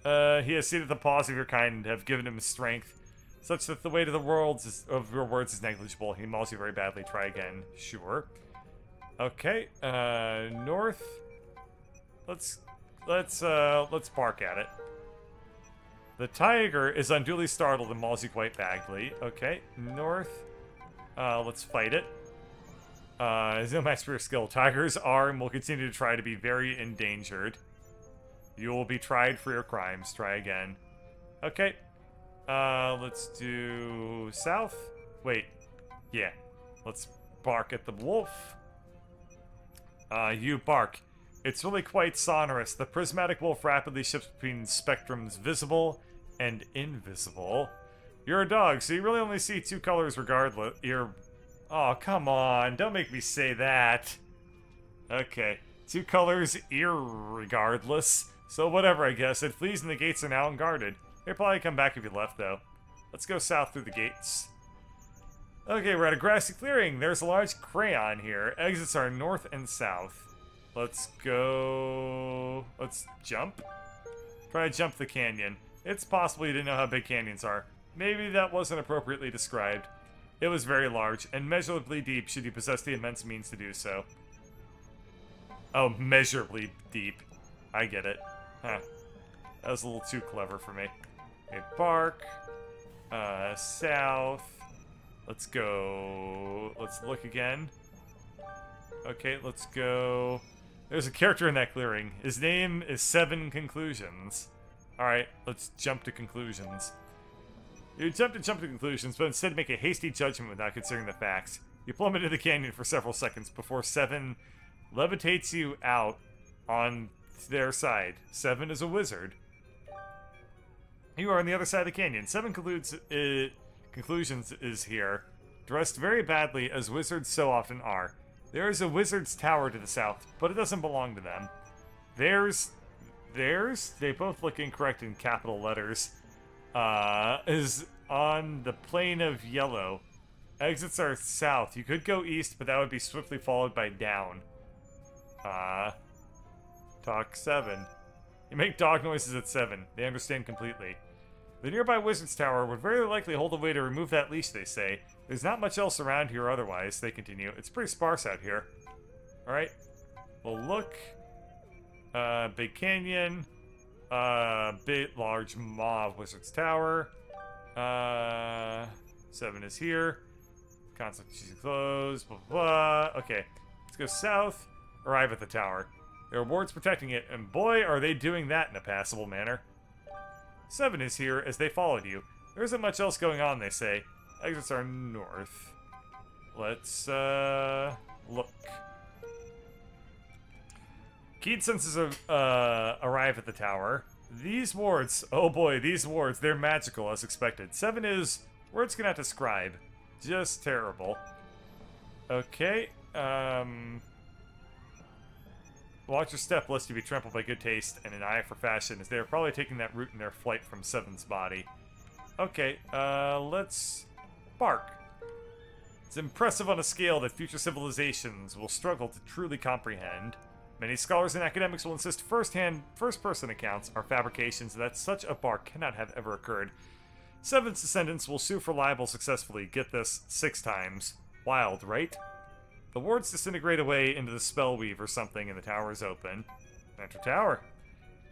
he has seen that the paws of your kind have given him strength, such that the weight of the worlds of your words is negligible. He mauls you very badly. Try again. Sure. Okay. North. Let's bark at it. The tiger is unduly startled and mauls you quite badly. Okay. North. Let's fight it. There's no match for your skill. Tigers are and will continue to try to be very endangered. You will be tried for your crimes. Try again. Okay. Let's do south. Wait. Yeah. Let's bark at the wolf. You bark. It's really quite sonorous. The prismatic wolf rapidly shifts between spectrums visible and invisible. You're a dog, so you really only see two colors regardless. Oh, come on. Don't make me say that. Okay. Two colors irregardless. So whatever, I guess. It flees and the gates are now unguarded. They'd probably come back if you left, though. Let's go south through the gates. Okay, we're at a grassy clearing. There's a large crayon here. Exits are north and south. Let's go... Let's jump? Try to jump the canyon. It's possible you didn't know how big canyons are. Maybe that wasn't appropriately described. It was very large, and measurably deep should you possess the immense means to do so. Oh, measurably deep. I get it. Huh. That was a little too clever for me. Okay, bark. South. Let's go... Let's look again. Okay, let's go... There's a character in that clearing. His name is Seven Conclusions. Alright, let's jump to conclusions. You attempt to jump to conclusions, but instead make a hasty judgment without considering the facts. You plummet into the canyon for several seconds before Seven levitates you out on their side. Seven is a wizard. You are on the other side of the canyon. Seven conclusions is here, dressed very badly as wizards so often are. There is a wizard's tower to the south, but it doesn't belong to them. Theirs, they both look incorrect in capital letters, is on the plane of yellow. Exits are south. You could go east, but that would be swiftly followed by down. Talk 7. You make dog noises at 7. They understand completely. The nearby wizard's tower would very likely hold a way to remove that leash, they say. There's not much else around here otherwise, they continue. It's pretty sparse out here. Alright. Well, look. Big canyon. Big, large maw of wizard's tower. 7 is here. Constant she's closed. Blah, blah, blah. Okay. Let's go south. Arrive at the tower. There are wards protecting it, and boy, are they doing that in a passable manner. 7 is here as they followed you. There isn't much else going on, they say. Exits are north. Let's, look. Keen senses arrive at the tower. These wards, oh boy, these wards, they're magical as expected. 7 is, words cannot describe. Just terrible. Okay, watch your step lest you be trampled by good taste and an eye for fashion, as they are probably taking that route in their flight from 7's body. Okay, let's bark. It's impressive on a scale that future civilizations will struggle to truly comprehend. Many scholars and academics will insist first-person accounts are fabrications, that such a bar cannot have ever occurred. Seven's descendants will sue for libel successfully. Get this, 6 times. Wild, right? The wards disintegrate away into the spellweave or something, and the tower is open. Enter tower.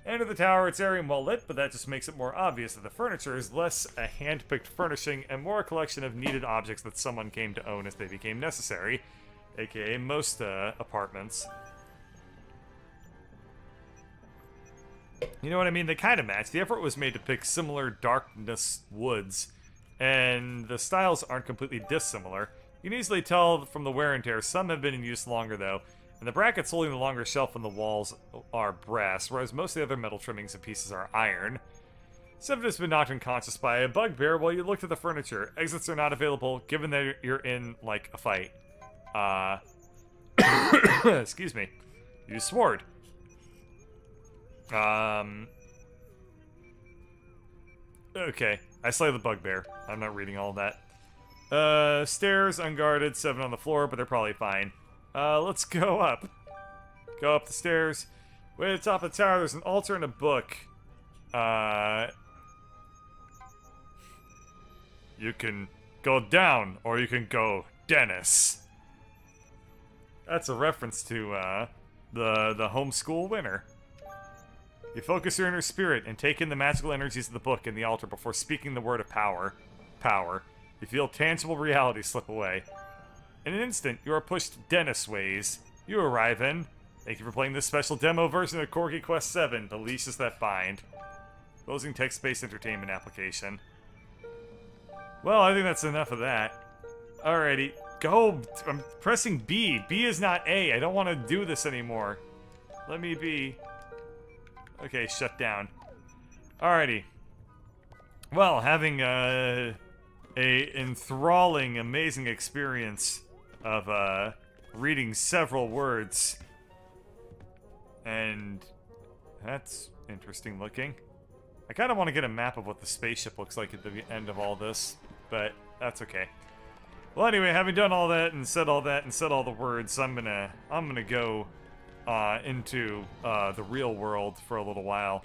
Enter the tower, it's airy and well lit, but that just makes it more obvious that the furniture is less a hand-picked furnishing and more a collection of needed objects that someone came to own as they became necessary, aka most apartments. You know what I mean? They kind of match. The effort was made to pick similar darkness woods, and the styles aren't completely dissimilar. You can easily tell from the wear and tear. Some have been in use longer, though, and the brackets holding the longer shelf on the walls are brass, whereas most of the other metal trimmings and pieces are iron. Seven has been knocked unconscious by a bugbear while you looked at the furniture. Exits are not available, given that you're in, like, a fight. Excuse me. Use sword. Okay. I slay the bugbear. I'm not reading all that. Stairs, unguarded, 7 on the floor, but they're probably fine. Let's go up. Go up the stairs. Way at the top of the tower, there's an altar and a book. You can go down, or you can go Dennis. That's a reference to, the homeschool winner. You focus your inner spirit and take in the magical energies of the book and the altar before speaking the word of power. Power. You feel tangible reality slip away. In an instant, you are pushed Dennis ways. You arrive in. Thank you for playing this special demo version of Corgi Quest 7, The Leashes That Bind. Closing text-based entertainment application. Well, I think that's enough of that. Alrighty. Go! I'm pressing B. B is not A. I don't want to do this anymore. Let me be. Okay, shut down. Alrighty. Well, having a enthralling, amazing experience of reading several words. And that's interesting looking. I kind of want to get a map of what the spaceship looks like at the end of all this, but that's okay. Well, anyway, having done all that and said all that and said all the words, I'm gonna go into the real world for a little while,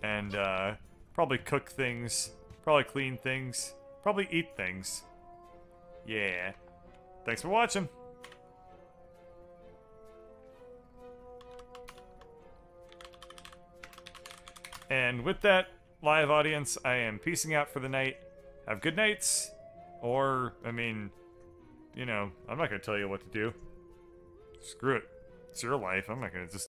and probably cook things, probably clean things, probably eat things. Yeah. Thanks for watching. And with that, live audience, I am peacing out for the night. Have good nights, or, I mean, you know, I'm not gonna tell you what to do. Screw it. It's your life. I'm not gonna just